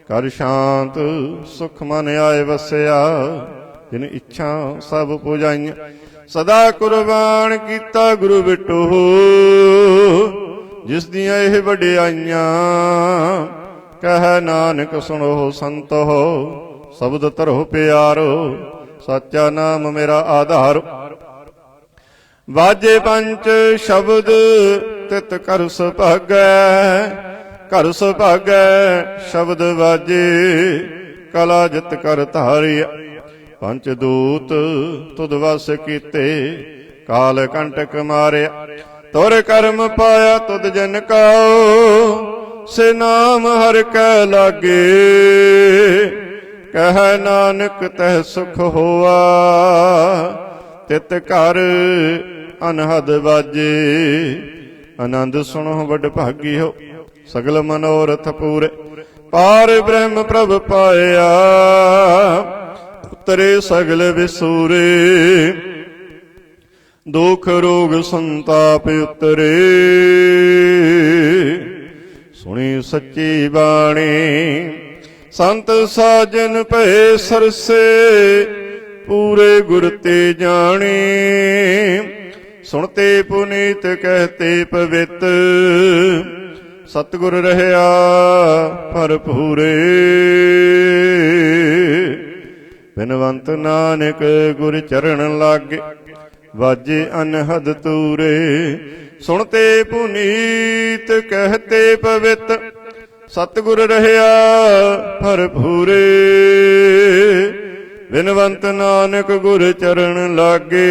ਕਰ ਸ਼ਾਂਤ ਸੁਖ ਮਨ ਆਏ ਵਸਿਆ। ਜਿਨ ਇੱਛਾ ਸਭ ਪੁਜਾਈਆਂ, ਸਦਾ ਕੁਰਬਾਨ ਕੀਤਾ ਗੁਰੂ ਬਿਟੂ। ਜਿਸ ਦੀਆਂ ਇਹ ਵਡਿਆਈਆਂ, ਕਹਿ ਨਾਨਕ ਸੁਣੋ ਸੰਤੋ। ਸ਼ਬਦ ਧਰੋ ਪਿਆਰੋ, ਸਾਚਾ ਨਾਮ ਮੇਰਾ ਆਧਾਰ। ਵਾਜੇ ਪੰਚ ਸ਼ਬਦ ਤਿਤ ਕਰ ਸੁਭਾਗੈ, ਘਰ ਸੁਭਾਗੈ ਸ਼ਬਦ ਵਾਜੇ। ਕਲਾ ਜਿਤ ਕਰ ਧਾਰਿਆ, ਪੰਚ ਦੂਤ ਤੁਧ ਵਸ ਕੀਤੇ। ਕਾਲ ਕੰਟਕ ਮਾਰਿਆ, ਤੁਰ ਕਰਮ ਪਾਇਆ ਤੁਧ ਜਨ ਕਾਓ। ਸੇ ਨਾਮ ਹਰਿ ਕੈ ਲਾਗੇ, ਕਹਿ ਨਾਨਕ ਤਹਿ ਸੁਖ ਹੋਆ। ਤਿਤ ਘਰ ਅਨਹਦ ਵਾਜੇ, ਆਨੰਦ ਸੁਣੋ ਵਡ ਭਾਗੀਓ। ਸਗਲ ਮਨੋਰਥ ਪੂਰੇ, ਪਾਰ ਬ੍ਰਹਮ ਪ੍ਰਭ ਪਾਇਆ। ਉਤਰੇ ਸਗਲ ਵਿਸੂਰੇ, ਦੁਖ ਰੋਗ ਸੰਤਾਪ ਉਤਰੇ। ਸੁਣੀ ਸੱਚੀ ਬਾਣੀ, ਸੰਤ ਸਾਜਨ ਭਏ ਸਰਸੇ। ਪੂਰੇ ਗੁਰ ਤੇ ਜਾਣੇ, ਸੁਣਤੇ ਪੁਨੀਤ ਕਹਤੇ ਪਵਿੱਤ। ਸਤਿਗੁਰ ਰਹਿਆ ਭਰਪੂਰੇ, ਬਿਨਵੰਤ ਨਾਨਕ ਗੁਰ ਚਰਨ ਲਾਗੇ। ਵਾਜੇ ਅਨਹਦ ਤੂਰੇ, ਸੁਣਤੇ ਪੁਨੀਤ ਕਹਤੇ ਪਵਿੱਤ। ਸਤਿਗੁਰ ਰਹਿਆ ਭਰਪੂਰੇ, ਬਿਨਵੰਤ ਨਾਨਕ ਗੁਰ ਚਰਨ ਲਾਗੇ।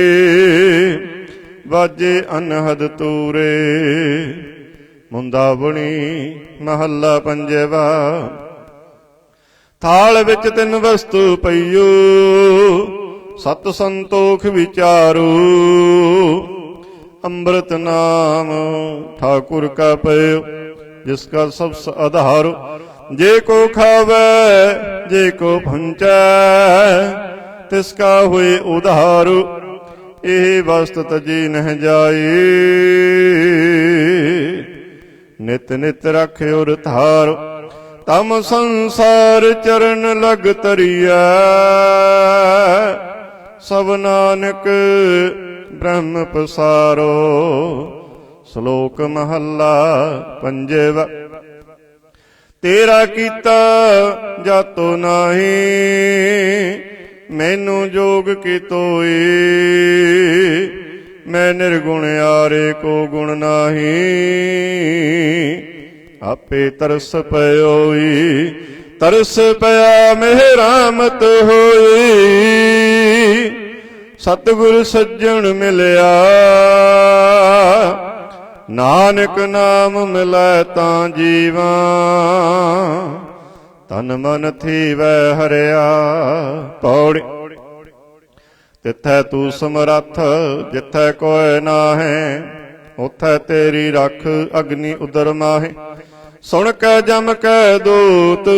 ਵਾਜੇ ਅਨਹਦ ਤੂਰੇ। ਮੁੰਦਾਵਣੀ ਮਹੱਲਾ ਪੰਜਵਾ। ਥਾਲ ਵਿੱਚ ਤਿੰਨ ਵਸਤੂ ਪਈਓ, ਸਤ ਸੰਤੋਖ ਵਿਚਾਰੋ। ਅੰਮ੍ਰਿਤ ਨਾਮ ਠਾਕੁਰ ਕਾ ਪਇਓ, ਜਿਸ ਕਾ ਸਬਸ ਆਧਾਰ। ਜੇ ਕੋ ਖਾਵੈ ਜੇ ਕੋ ਭੁੰਚੈ, ਤਿਸ ਕਾ ਹੋਏ ਉਧਾਰ। ਇਹ ਵਸਤ ਤਜੀ ਨਹਿ ਜਾਏ, ਨਿਤ ਨਿਤ ਰਖਿਓ ਰਥਾਰ। ਤਮ ਸੰਸਾਰ ਚਰਨ ਲਗ ਤਰੀਐ, ਸਭ ਨਾਨਕ ਬ੍ਰਹਮ ਪਸਾਰੋ। ਸ਼ਲੋਕ ਮਹੱਲਾ ਪੰਜਵਾ। ਤੇਰਾ ਕੀਤਾ ਜਾਤੋ ਨਾਹੀ, ਮੈਨੂੰ ਜੋਗ ਕੀ ਤੋਈ। ਮੈਂ ਨਿਰਗੁਣ ਆਰੇ ਕੋ ਗੁਣ ਨਾਹੀ, ਆਪੇ ਤਰਸ ਪਇਓਈ। ਤਰਸ ਪਿਆ ਮਿਹ ਰਾਮਤ ਹੋਈ। ਸਤਿਗੁਰ ਸੱਜਣ ਮਿਲਿਆ, ਨਾਨਕ ਨਾਮ ਮਿਲੈ ਤਾਂ ਜੀਵਾਂ। ਤਨ ਮਨ ਥੀਵੈ ਹਰਿਆ ਪੌੜੀ। ਤਿੱਥੈ ਤੂੰ ਸਮਰੱਥ, ਜਿੱਥੈ ਕੋਇ ਨਾਹੈ। ਉਥੈ ਤੇਰੀ ਰਖ, ਅਗਨੀ ਉਦਰ ਮਾਹੇ। ਸੁਣ ਕੈ ਜਮ ਕੈ ਦੂਤ,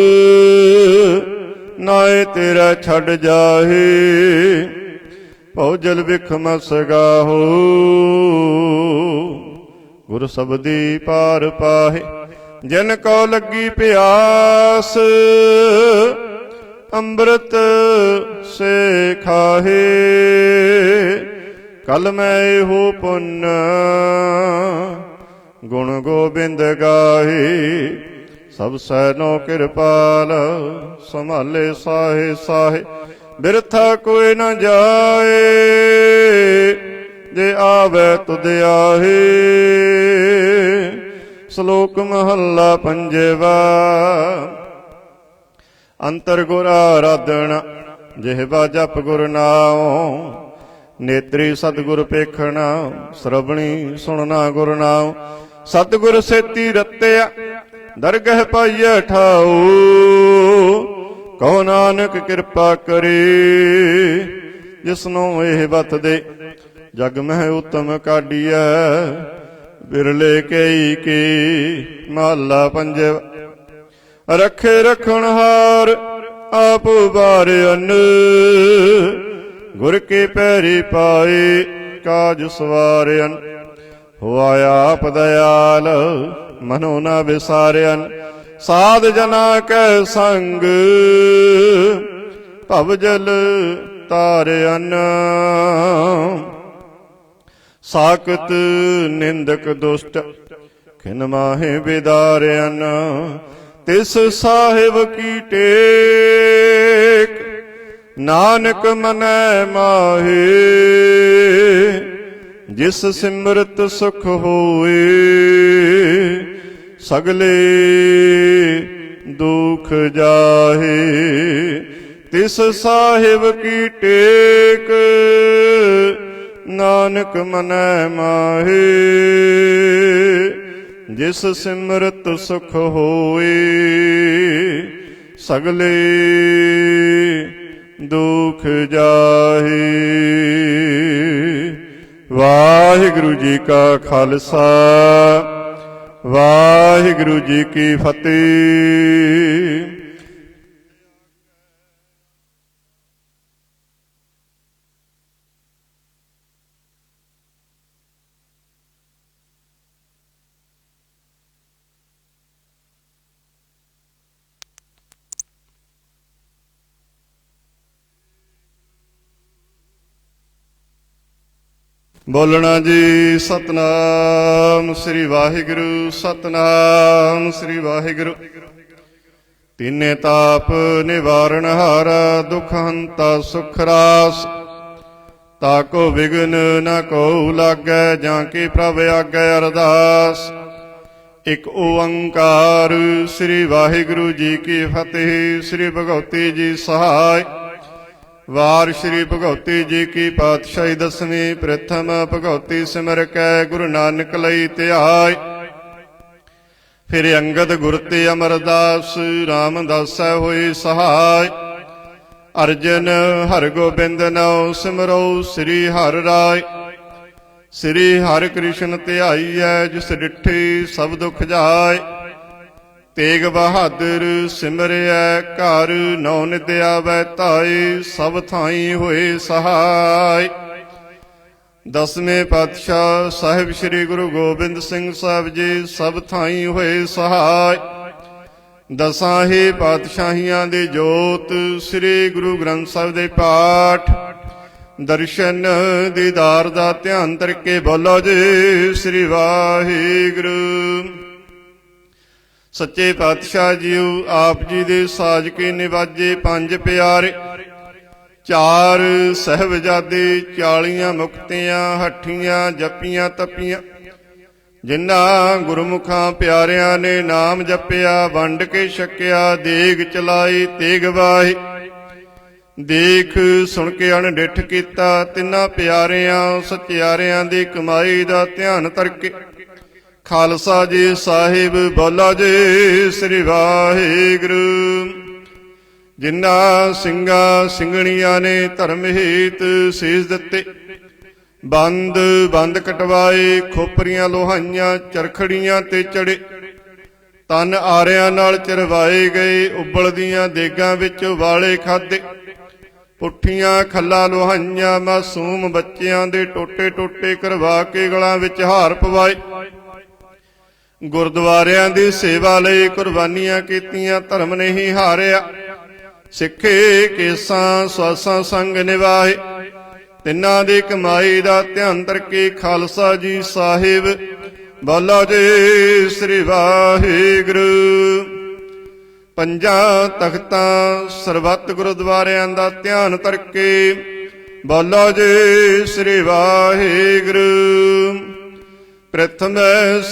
ਨਾਏ ਤੇਰਾ ਛੱਡ ਜਾਹੇ। ਭਉਜਲ ਬਿਖ ਮਸ ਗਾਹੋ, ਗੁਰ ਸਬਦੀ ਪਾਰ ਪਾਹੇ। ਜਿਨ ਕੋ ਲੱਗੀ ਪਿਆਸ, ਅੰਮ੍ਰਿਤ ਸੇ ਖਾਹੇ। ਕਲ ਮੈਂ ਇਹੋ ਪੁੰਨ, ਗੁਣ ਗੋਬਿੰਦ ਗਾਹੇ। ਸਭ ਸੈਨੋ ਕਿਰਪਾਲ, ਸੰਭਾਲੇ ਸਾਹੇ ਸਾਹੇ। ਬਿਰਥਾ ਕੋਈ ਨ ਜਾਏ, ਜੇ ਆਵੈ ਤੁਧ ਆਹੇ। ਸ਼ਲੋਕ ਮਹੱਲਾ ਪੰਜਵਾ। ਅੰਤਰ ਗੁਰ ਆਰਾਧਨਾ, ਜਿਹਵਾ ਜਪ ਗੁਰ ਨਾਉ। ਨੇਤਰੀ ਸਤਿਗੁਰ ਪੇਖਣਾ, ਸਰਵਣੀ ਸੁਣਨਾ ਗੁਰ ਨਾਉ। ਸਤਿਗੁਰ ਸੇਤੀ ਰਤਿਆ, ਦਰਗਹ ਪਾਈਐ ਠਾਉ। ਕਹੋ ਨਾਨਕ ਕਿਰਪਾ ਕਰੇ, ਜਿਸਨੂੰ ਇਹ ਬਤ ਦੇ। ਜਗ ਮਹਿ ਉਤਮ ਕਾਢੀਐ, ਬਿਰਲੇ ਕਈ ਕੀ ਮਹੱਲਾ ਪੰਜਵਾ। ਰਖੇ ਰਖਣ ਹਾਰ ਆਪ ਬਾਰਿਆਨ, ਗੁਰ ਕੇ ਪੈਰੀ ਪਾਏ ਕਾਜ ਸਵਾਰਿਆਨ। ਹੋਆ ਆਪ ਦਇਆਲ ਮਨੋ ਨਾ ਵਿਸਾਰਿਆਨ, ਸਾਧ ਜਨਾ ਕੈ ਸੰਗ ਭਵ ਜਲ ਤਾਰਿਆਨ। ਸਾਕਤ ਨਿੰਦਕ ਦੁਸ਼ਟ ਖਿਨ ਮਾਹੇ ਬਿਦਾਰਿਆਨ, ਤਿਸ ਸਾਹਿਬ ਕੀ ਟੇਕ ਨਾਨਕ ਮਨੈ ਮਾਹੇ। ਜਿਸ ਸਿਮਰਤ ਸੁਖ ਹੋਏ ਸਗਲੇ ਦੁਖ ਜਾਹੇ। ਤਿਸ ਸਾਹਿਬ ਕੀ ਟੇਕ ਨਾਨਕ ਮਨੈ ਮਾਹੇ। ਜਿਸ ਸਿਮਰਤ ਸੁਖ ਹੋਏ ਸਗਲੇ ਦੁਖ ਜਾਹੇ। ਵਾਹਿਗੁਰੂ ਜੀ ਕਾ ਖਾਲਸਾ, ਵਾਹਿਗੁਰੂ ਜੀ ਕੀ ਫਤਿਹ। ਬੋਲਣਾ ਜੀ ਸਤਨਾਮ ਸ੍ਰੀ ਵਾਹਿਗੁਰੂ, ਸਤਨਾਮ ਸ੍ਰੀ ਵਾਹਿਗੁਰੂ। ਤੀਨੇ ਤਾਪ ਨਿਵਾਰਨ ਹਾਰਾ, ਦੁਖ ਹੰਤਾ ਸੁਖ ਰਾਸ। ਤਾਕੋ ਵਿਗਨ ਨ ਕੋ ਲਾਗੈ, ਜਾਂ ਕੀ ਪ੍ਰਭ ਆਗੈ ਅਰਦਾਸ। ਇਕ ਓੰਕਾਰ ਸ੍ਰੀ ਵਾਹਿਗੁਰੂ ਜੀ ਕੀ ਫਤਿਹ। ਸ੍ਰੀ ਭਗਵਤੀ ਜੀ ਸਹਾਇ। ਵਾਰ ਸ਼੍ਰੀ ਭਗਵਤੀ ਜੀ ਕੀ ਪਾਤਸ਼ਾਹੀ ਦਸਵੀਂ। ਪ੍ਰਥਮ ਭਗਵਤੀ ਸਿਮਰ ਕੈ ਗੁਰੂ ਨਾਨਕ ਲਈ ਧਿਆਇ। ਫਿਰ ਅੰਗਦ ਗੁਰ ਤੇ ਅਮਰਦਾਸ, ਰਾਮਦਾਸੈ ਹੋਏ ਸਹਾਇ। ਅਰਜਨ ਹਰਗੋਬਿੰਦ ਨਾਉ ਸਿਮਰੋ ਸ੍ਰੀ ਹਰਿ ਰਾਇ। ਸ੍ਰੀ ਹਰਿ ਕ੍ਰਿਸ਼ਨ ਧਿਆਈਐ, ਜਿਸ ਡਿਠੀ ਸਭ ਦੁਖ ਜਾਇ। ਤੇਗ ਬਹਾਦਰ ਸਿਮਰਿਐ, ਘਰ ਨੌ ਨਿਤ ਆਵੈ ਧਾਇ। ਸਭ ਥਾਈ ਹੋਏ ਸਹਾਇ। ਦਸਵੇਂ ਪਾਤਸ਼ਾਹ ਸਾਹਿਬ ਸ੍ਰੀ ਗੁਰੂ ਗੋਬਿੰਦ ਸਿੰਘ ਸਾਹਿਬ ਜੀ, ਸਭ ਥਾਈ ਹੋਏ ਸਹਾਇ। ਦਸਾਂ ਹੀ ਪਾਤਸ਼ਾਹੀਆਂ ਦੀ ਜੋਤ, ਸ੍ਰੀ ਗੁਰੂ ਗ੍ਰੰਥ ਸਾਹਿਬ ਦੇ ਪਾਠ। ਦਰਸ਼ਨ ਦੀਦਾਰ ਦਾ ਧਿਆਨ ਧਰਕੇ ਬੋਲੋ ਜੀ ਸ੍ਰੀ ਵਾਹਿਗੁਰੂ। ਸੱਚੇ ਪਾਤਸ਼ਾਹ ਜੀਓ ਆਪ ਜੀ ਦੇ ਸਾਜ ਕੇ ਨਿਵਾਜੇ ਪੰਜ ਪਿਆਰੇ। ਚਾਰ ਸਹਿਬਜ਼ਾਦੇ, 40 ਮੁਕਤੀਆਂ, ਹੱਠੀਆਂ ਜਪੀਆਂ ਤਪੀਆਂ। ਜਿਨ੍ਹਾਂ ਗੁਰਮੁਖਾਂ ਪਿਆਰਿਆਂ ਨੇ ਨਾਮ ਜਪਿਆ, ਵੰਡ ਕੇ ਛਕਿਆ। ਦੇਗ ਚਲਾਈ ਤੇਗ ਵਾਹੀ, ਦੇਖ ਸੁਣ ਕੇ ਅਣਡਿੱਠ ਕੀਤਾ। ਤਿੰਨਾਂ ਪਿਆਰਿਆਂ ਸਚਿਆਰਿਆਂ ਦੀ ਕਮਾਈ ਦਾ ਧਿਆਨ ਧਰਕੇ ਖਾਲਸਾ ਜੀ ਸਾਹਿਬ ਬੋਲਾ ਜੀ ਸ੍ਰੀ ਵਾਹਿਗੁਰੂ। ਜਿਨ੍ਹਾਂ ਸਿੰਘਾਂ ਸਿੰਘਣੀਆਂ ਨੇ ਧਰਮ ਹਿਤ ਸੀਸ ਦਿੱਤੇ, ਬੰਦ ਬੰਦ ਕਟਵਾਏ। ਖੋਪਰੀਆਂ ਲੋਹਾਈਆਂ ਚਰਖੜੀਆਂ ਤੇ ਚੜੇ, ਤਨ ਆਰਿਆਂ ਨਾਲ ਚਰਵਾਏ ਗਏ। ਉਬਲਦੀਆਂ ਦੇਗਾਂ ਵਿੱਚ ਵਾਲੇ ਖਾਧੇ, ਪੁੱਠੀਆਂ ਖੱਲਾਂ ਲੋਹਾਈਆਂ। ਮਾਸੂਮ ਬੱਚਿਆਂ ਦੇ ਟੋਟੇ ਟੋਟੇ ਕਰਵਾ ਕੇ ਗਲਾਂ ਵਿੱਚ ਹਾਰ ਪਵਾਏ। ਗੁਰਦੁਆਰਿਆਂ ਦੀ ਸੇਵਾ ਲਈ ਕੁਰਬਾਨੀਆਂ ਕੀਤੀਆਂ, ਧਰਮ ਨਹੀਂ ਹਾਰਿਆ। ਸਿੱਖੇ ਕੇਸਾਂ ਸਵਾਸਾਂ ਸੰਗ ਨਿਵਾਹੇ। ਤਿੰਨਾਂ ਦੀ ਕਮਾਈ ਦਾ ਧਿਆਨ ਧਰਕੇ ਖਾਲਸਾ ਜੀ ਸਾਹਿਬ ਬੋਲੋ ਜੀ ਸ੍ਰੀ ਵਾਹਿਗੁਰੂ। ਪੰਜਾਂ ਤਖਤਾਂ ਸਰਬੱਤ ਗੁਰਦੁਆਰਿਆਂ ਦਾ ਧਿਆਨ ਧਰਕੇ ਬੋਲੋ ਜੀ ਸ੍ਰੀ ਵਾਹਿਗੁਰੂ। ਪ੍ਰਥਮ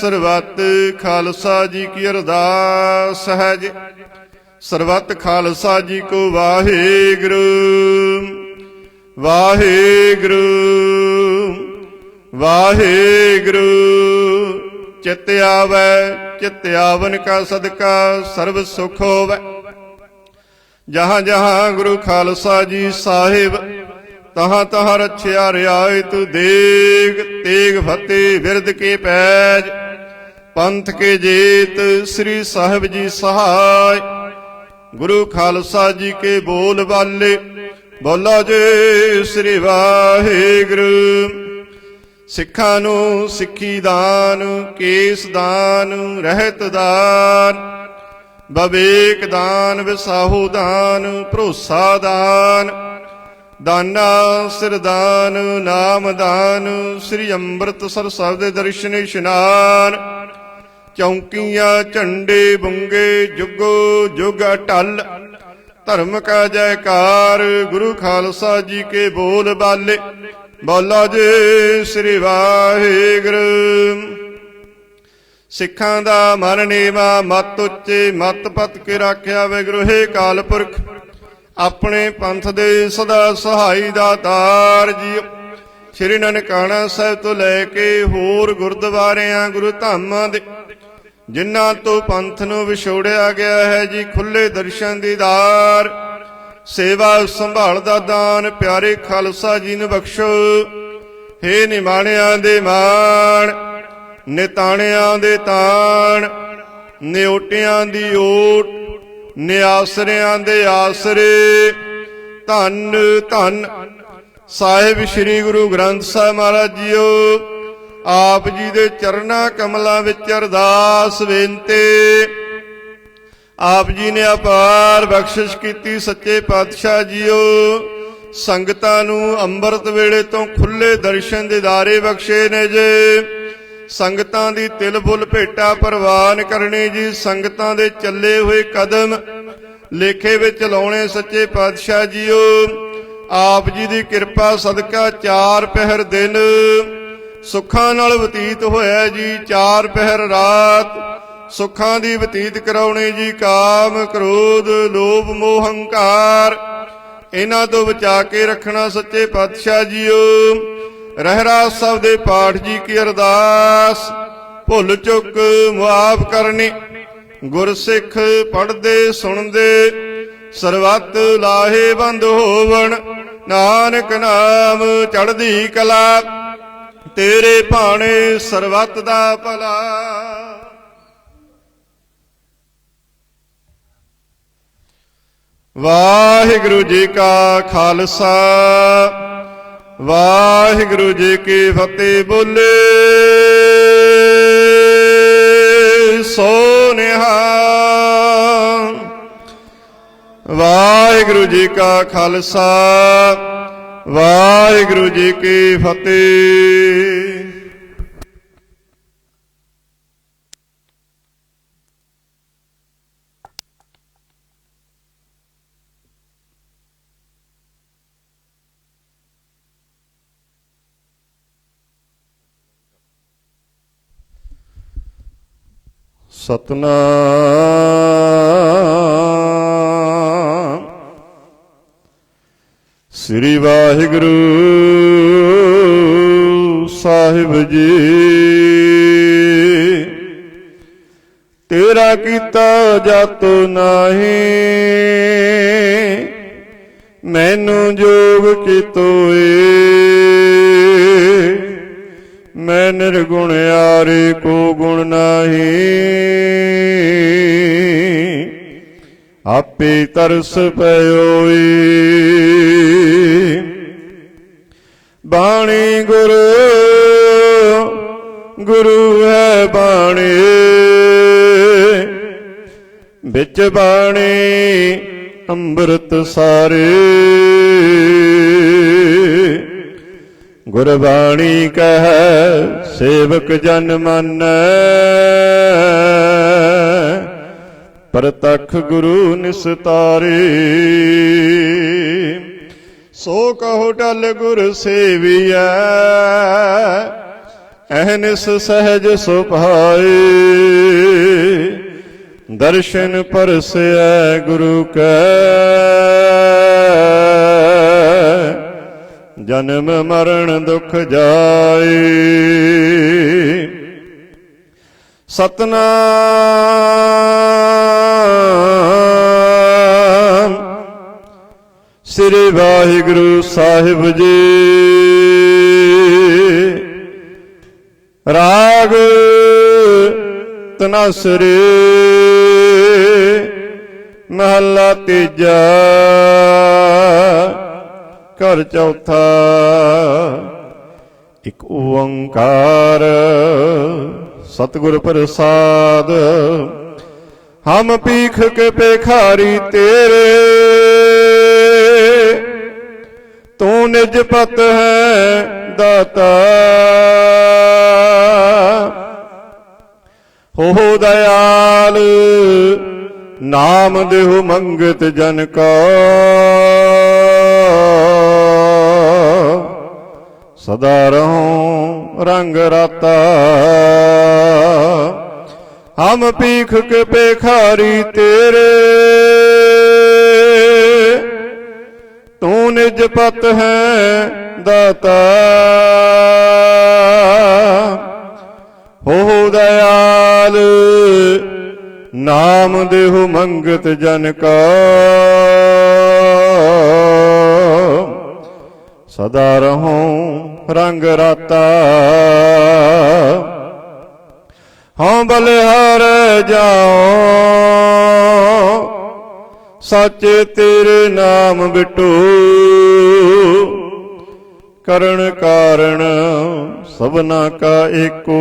ਸਰਬੱਤ ਖਾਲਸਾ ਜੀ ਕੀ ਅਰਦਾਸ ਹੈ ਜੀ। ਸਰਬੱਤ ਖਾਲਸਾ ਜੀ ਕੋ ਵਾਹਿਗੁਰੂ। ਵਾਹਿਗੁਰੂ ਵਾਹਿਗੁਰੂ। ਚਿਤ ਆਵੈ ਚਿਤ ਆਵਨ ਕਾ ਸਦਕਾ, ਸਰਬ ਸੁਖ ਹੋਵੈ। ਜਹਾਂ ਜਹਾਂ ਗੁਰੂ ਖਾਲਸਾ ਜੀ ਸਾਹਿਬ तहाँ तहाँ रछिया रियायत देग तेग फतेह बिरद के पैज पंथ के जेत श्री साहिब जी सहाय। गुरु खालसा जी के बोल बाले बोला जे श्री वाहिगुरु। सिखां नूं सिक्खी दान केस दान रहत दान बवेक दान विसाहु दान भरोसा दान दाना सिरदान नाम दान श्री अमृतसर साहिब दे दर्शन इशनान। चौंकियां झंडे बुंगे जुगो जुग अटल धर्म का जयकार। गुरु खालसा जी के बोल बाले बोला जे श्री वाहिगुरु। सिखां दा मन नीवा मत उच्चे मत पत के राख्या वाहिगुरू हे काल पुरख अपने पंथ दे सदा सहाई दातार जी। श्री ननकाना साहिब तो लैके होर गुरुद्वारियां गुरु धामां दे जिन्हां तो पंथ नूं विछोड़िया गया है जी खुले दर्शन दीदार सेवा संभाल दा दान प्यारे खालसा जी नूं बख्शो। हे निमाणियां दे मान निताणियां दे ताण निओटियां दी ओट निआसरियां दे आसरे। धन धन साहिब श्री गुरु ग्रंथ साहिब महाराज जीओ आप जी दे चरना कमलों विच अरदास बेनती। आप जी ने अपार बख्शिश की सच्चे पातशाह जीओ संगतां नूं अंमृत वेले तो खुले दर्शन दीदारे बख्शे ने जे। संगतां दी तिल फुल भेटा प्रवान करनी जी। संगतां दे चले हुए कदम लेखे विच लाउणे सच्चे पातशाह जीओ आप जी दी किरपा सदका चार पहर दिन सुखां नाल बतीत होया जी। चार पहर रात सुखां दी बतीत कराउणी जी। काम क्रोध लोभ मोह हंकार इन्हां तो बचा के रखना सच्चे पातशाह जीओ। रहरास साहिब दे पाठ जी की अरदास भुल चुक मुआफ करनी। गुरसिख पढ़दे सुनदे सरबत लाहेबंद होवन। नानक नाम चढ़दी कला तेरे भाणे सरबत दा भला। वाहिगुरु जी का खालसा वाहिगुरु जी की फतेह। बोले सो निहाल। वाहिगुरु जी का खालसा वाहिगुरु जी की फतेह। सतनाम श्री वाहिगुरु साहिब जी। तेरा कीता जातो नाही मैनू जोग कीतोए। मैं निर्गुण यारे को गुण नाही आपे तरस पयोई। बाणी गुरु गुरु है बाणी बिच बाणी अंमृत सारे। गुरबाणी कह सेवक जन मानै परतख गुरु निस्तारे। सो कहो टल गुर सेविया अहनिस सहज सुभाए। दर्शन परसै गुरु कै जन्म मरण दुख जाए। सतनाम श्री वाहिगुरु साहिब जी। राग तनासरे महला तीजा कर चौथा। एक ओंकार सतगुर प्रसाद। हम पीख के पेखारी तेरे, तू निज पत है दाता। हो दयाल नाम देहु मंगत जन का। सदा रहूं रंग राता। हम पीख के पेखारी तेरे, तू निज पत है दाता। हो दयाल नाम देहु मंगत जन का। सदा रहूं रंग राता। हाँ बलिहार जाओ, सच तेरे नाम बिटो। करण कारण सबना का एको,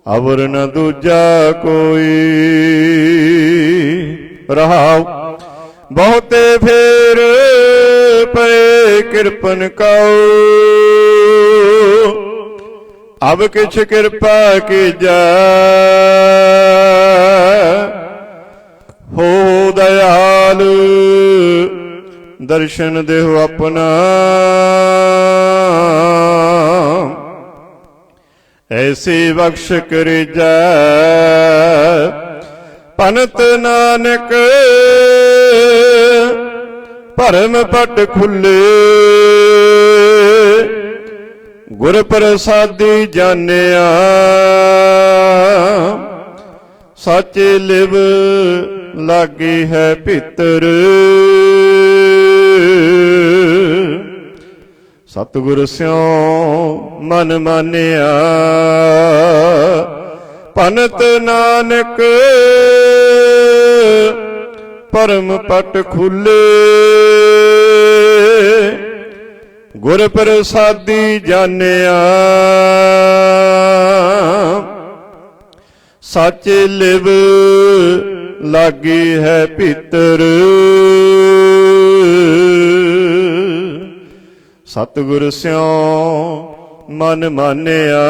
अवर न दूजा कोई। रहाओ बहुते फेर पे कृपन काओ। अब किछ कृपा की जा, हो दयाल दर्शन देहो अपना। ऐसी बख्श कर जा पनत नानक। भरम पट खुले गुर प्रसादी जानिया। साचे लिव लागी है भीतर। सतगुर स्यों मन मानिया। पनत नानक परम पट खुले गुर प्रसादी जानिया। साचे लिव लागी है भीतर। सतगुर स्यों मन मानिया।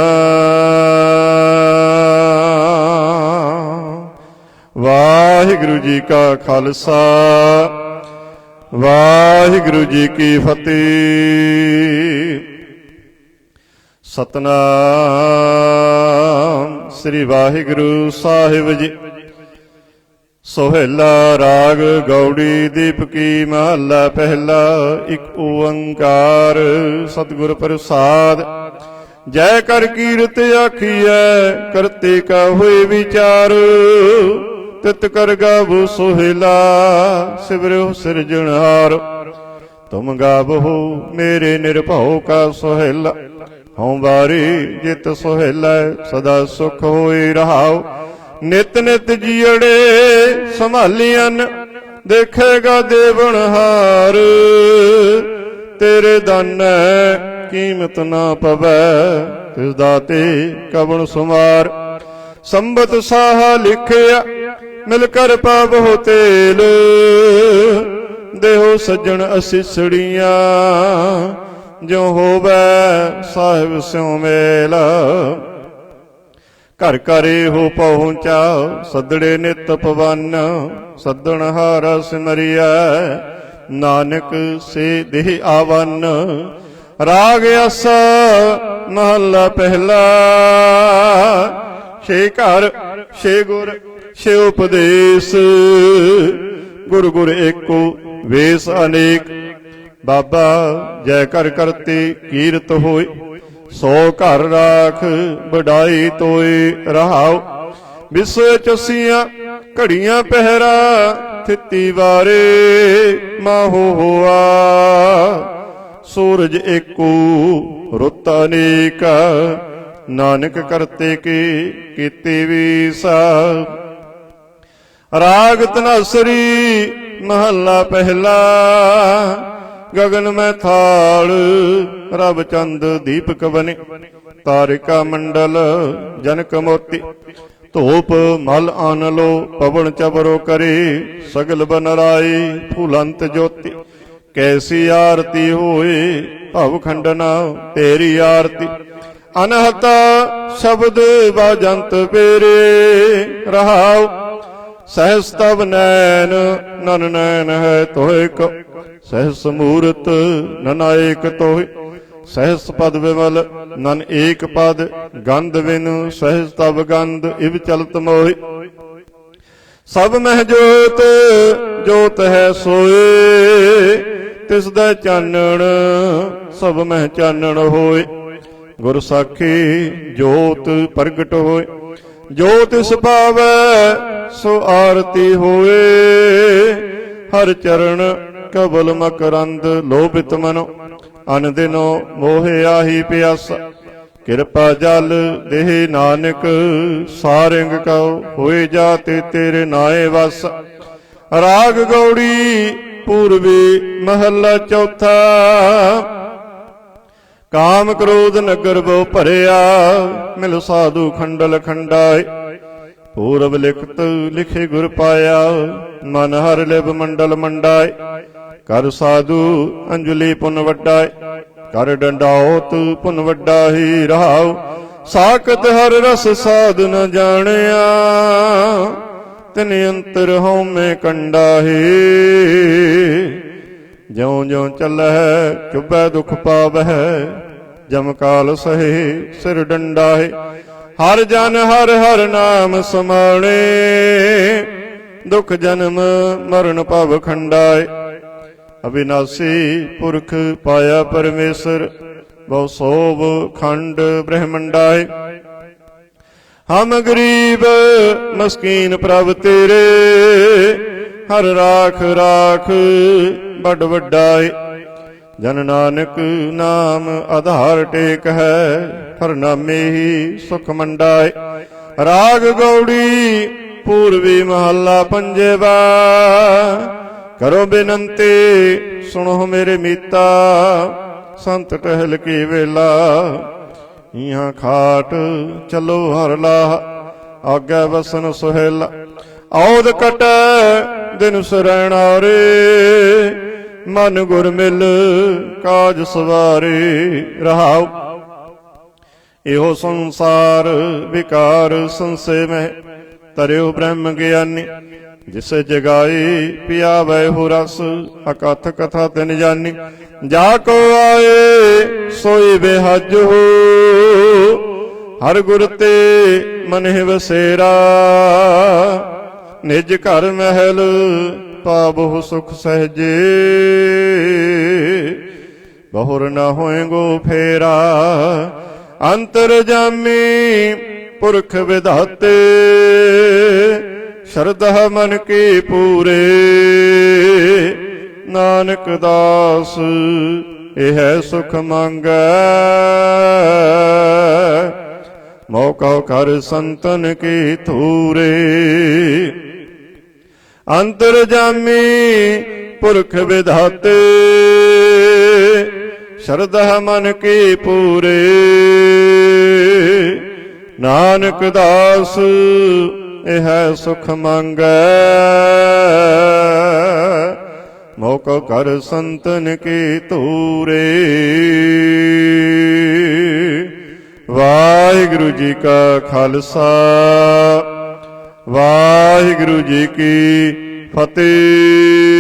वाहिगुरु जी का खालसा, वाहिगुरु जी की फतेह। सतनाम श्री वाहिगुरु साहिब जी। सोहेला राग गौड़ी दीपकी महला पहला। एक ओंकार सतगुर प्रसाद। जय कर कीरत आखिए करते का हुए विचार। तित कर गावो सोहेला सिमरो सिरजनहार। तुम गावो मेरे निर्भव का सोहेला। हूँ बारी जित सोहेला सदा सुख होए रहाओ। नित नित जियड़े संभालियन देखेगा देवनहार। तेरे दान कीमत ना पवै तिस दाते कबन सुमार। संबत साहा लिखिया मिलकर पावो तेल। देहो सज्जन असीसड़ियां जो होवै साहिब स्यों मेल। घर घरे हो पहुँचा सदड़े नित पवन। सदन हारा सिमरिया नानक से देह आवन। राग आसा महला पहला। छे घर छे गुर छे उपदेश। गुर गुर एको वेश अनेक। बाबा जय कर करते कीरत होए। सो घर राख बढ़ाई तोय रहाओ। ਵਿਸੋਏ ਚਸੀਆਂ ਘੜੀਆਂ ਪਹਿਰਾ ਥਿੱਤੀ ਵਾਰੇ ਮਾਹੋ ਹੋਆ। ਸੂਰਜ ਏਕੋ ਰੁੱਤ ਅਨੇਕ ਨਾਨਕ ਕਰਤੇ ਕੀ ਕੀਤੀ ਵੀਸਾ। ਰਾਗ ਧਨਾਸਰੀ ਮਹੱਲਾ ਪਹਿਲਾ ਗਗਨ ਮੈਂ ਥਾਲ ਰਬ ਚੰਦ ਦੀਪਕ ਬਨੇ। ਤਾਰਿਕਾ ਮੰਡਲ ਜਨਕ ਮੋਤੀ ਧੂਪ ਮਲ ਆਨ ਲੋ ਪਵਨ ਚਬਰੋ ਕਰੇ। ਸਗਲ ਬਨ ਰਾਈ ਫੂਲੰਤ ਜੋਤੀ ਕੈਸੀ ਆਰਤੀ ਹੋਏ ਭਵ ਖੰਡਨਾ ਤੇਰੀ ਆਰਤੀ। ਅਨਹਤਾ ਸ਼ਬਦ ਬਾਜੰਤ ਪੇਰੇ ਰਹਾਉ। ਸਹਿਸ ਤਵ ਨੈਣ ਨਨ ਨੈਣ ਹੈ ਤੋਇ ਕੋ। ਸਹਿਸ ਮੂਰਤ ਨਨਾਇਕ ਤੋਇ। ਸਹਿਸ ਪਦ ਵਿਮਲ ਨਨ ਏਕ ਪਦ। ਗੰਧ ਬਿਨ ਸਹਿਸ ਤਵ ਗੰਧ ਇਵ ਚਲਤ ਮੋਹਿ। ਸਭ ਮਹਿ ਜੋਤ ਜੋਤ ਹੈ ਸੋਏ। ਤਿਸ ਦਾ ਚਾਨਣ ਸਭ ਮਹਿ ਚਾਨਣ ਹੋਏ। ਗੁਰ ਸਾਖੀ ਜੋਤ ਪ੍ਰਗਟ ਹੋਏ। ਜੋ ਤਿਸ ਪਾਵੈ ਸੋ ਆਰਤੀ ਹੋਏ। ਹਰ ਚਰਨ ਕਬਲ ਮਕਰੰਦ ਲੋਭਿਤ ਮਨੋ। ਅਨ ਦਿਨੋ ਮੋਹਿ ਆਹੀ ਪਿਆਸਾ। ਕਿਰਪਾ ਜਲ ਦੇਹ ਨਾਨਕ ਸਾਰੰਗ ਕਉ। ਹੋਏ ਜਾਤੇ ਤੇਰੇ ਨਾਏ ਵਸ। ਰਾਗ ਗੌੜੀ ਪੂਰਬੀ ਮਹੱਲਾ ਚੌਥਾ। ਕਾਮ ਕ੍ਰੋਧ ਨਗਰ ਬੋ ਭਰਿਆ। ਮਿਲ ਸਾਧੂ ਖੰਡਲ ਖੰਡਾਏ। ਪੂਰਬ ਲਿਖਤ ਲਿਖੇ ਗੁਰ ਪਾਇਆ। ਮਨ ਹਰ ਲਿਵ ਮੰਡਲ ਮੰਡਾਏ। ਕਰ ਸਾਧੂ ਅੰਜਲੀ ਪੁਨ ਵੱਡਾਏ। ਕਰ ਡੰਡਾਉਤ ਪੁਨ ਵੱਡਾ ਹੀ ਰਹਾਉ। ਸਾਖਤ ਹਰ ਰਸ ਸਾਧ ਨ ਜਾਣਿਆ। ਤਿਨ ਅੰਤਰ ਹਉਮੈ ਕੰਡਾਹੇ। ਜਿਉ ਜਿਉ ਚੱਲੈ ਚੁਭੈ ਦੁਖ ਪਾਵਹਿ। ਜਮ ਕਾਲ ਸਹੇ ਸਿਰ ਡੰਡਾਹੇ। ਹਰ ਜਨ ਹਰ ਹਰ ਨਾਮ ਸਮਾਣੇ। ਦੁਖ ਜਨਮ ਮਰਨ ਭਵ ਖੰਡਾਏ। ਅਬਿਨਾਸੀ ਪੁਰਖ ਪਾਇਆ ਪਰਮੇਸ਼ਰ। ਬਹੁ ਸੋਭ ਖੰਡ ਬ੍ਰਹਮੰਡਾਏ। ਹਮ ਗਰੀਬ ਮਸਕੀਨ ਪ੍ਰਭ ਤੇਰੇ। ਹਰ ਰਾਖ ਰਾਖ ਬੜ ਵੱਡਾਏ। ਜਨ ਨਾਨਕ ਨਾਮ ਆਧਾਰ ਟੇਕ ਹੈ। ਹਰ ਨਾਮੇ ਹੀ ਸੁਖ ਮੰਡਾਏ। ਰਾਗ ਗੌੜੀ ਪੂਰਬੀ ਮਹੱਲਾ ਪੰਜਵਾ। ਕਰੋ ਬੇਨੰਤੀ ਸੁਣੋ ਮੇਰੇ ਮੀਤਾ। ਸੰਤ ਟਹਿਲ ਕੀ ਵੇਲਾ। ਇਹਾਂ ਖਾਟ ਚਲੋ ਹਰ ਲਾਹ। ਆਗੇ ਵਸਨ ਸੁਹੇਲਾ। ਔਦ ਕਟੈ ਦਿਨ ਸਰੈਣਾਰੇ। ਮਨ ਗੁਰ ਮਿਲ ਕਾਜ ਸਵਾਰੇ ਰਹਾਉ। ਇਹੋ ਸੰਸਾਰ ਵਿਕਾਰ ਸੰਸੇ ਮਹਿ। ਤਰਿਓ ਬ੍ਰਹਮ ਗਿਆਨੀ। ਜਿਸ ਜਗਾਈ ਪਿਆਵੈ ਹੋ ਰਸ। ਅਕਥ ਕਥਾ ਤਿਨ ਜਾਨੀ। ਜਾ ਕੋ ਆਏ ਸੋਈ ਬਿਹਜ ਹੋ। ਹਰ ਗੁਰ ਤੇ ਮਨਿ ਵਸੇਰਾ। ਨਿਜ ਘਰ ਮਹਿਲ ਪਾਵਹੁ ਸੁਖ ਸਹਜੇ। ਬਹੁਰ ਨ ਹੋਏਗੋ ਫੇਰਾ। ਅੰਤਰ ਜਾਮੀ ਪੁਰਖ ਵਿਧਾਤੇ। ਸ਼ਰਧਾ ਮਨ ਕੀ ਪੂਰੇ। ਨਾਨਕ ਦਾਸ ਇਹ ਸੁਖ ਮੰਗੈ। ਮੌਕਾ ਕਰ ਸੰਤਨ ਕੀ ਧੂਰੇ। ਅੰਤਰ ਜਾਮੀ ਪੁਰਖ ਵਿਧਾਤੇ। ਸ਼ਰਧਾ ਮਨ ਕੀ ਪੂਰੇ। ਨਾਨਕ ਦਾਸ ਇਹ ਸੁਖ ਮੰਗੈ। ਮੌਕਾ ਕਰ ਸੰਤਨ ਕੀ ਧੂਰੇ। ਵਾਹਿਗੁਰੂ ਜੀ ਕਾ ਖਾਲਸਾ। ਵਾਹਿਗੁਰੂ ਜੀ ਕੀ ਫਤਿਹ।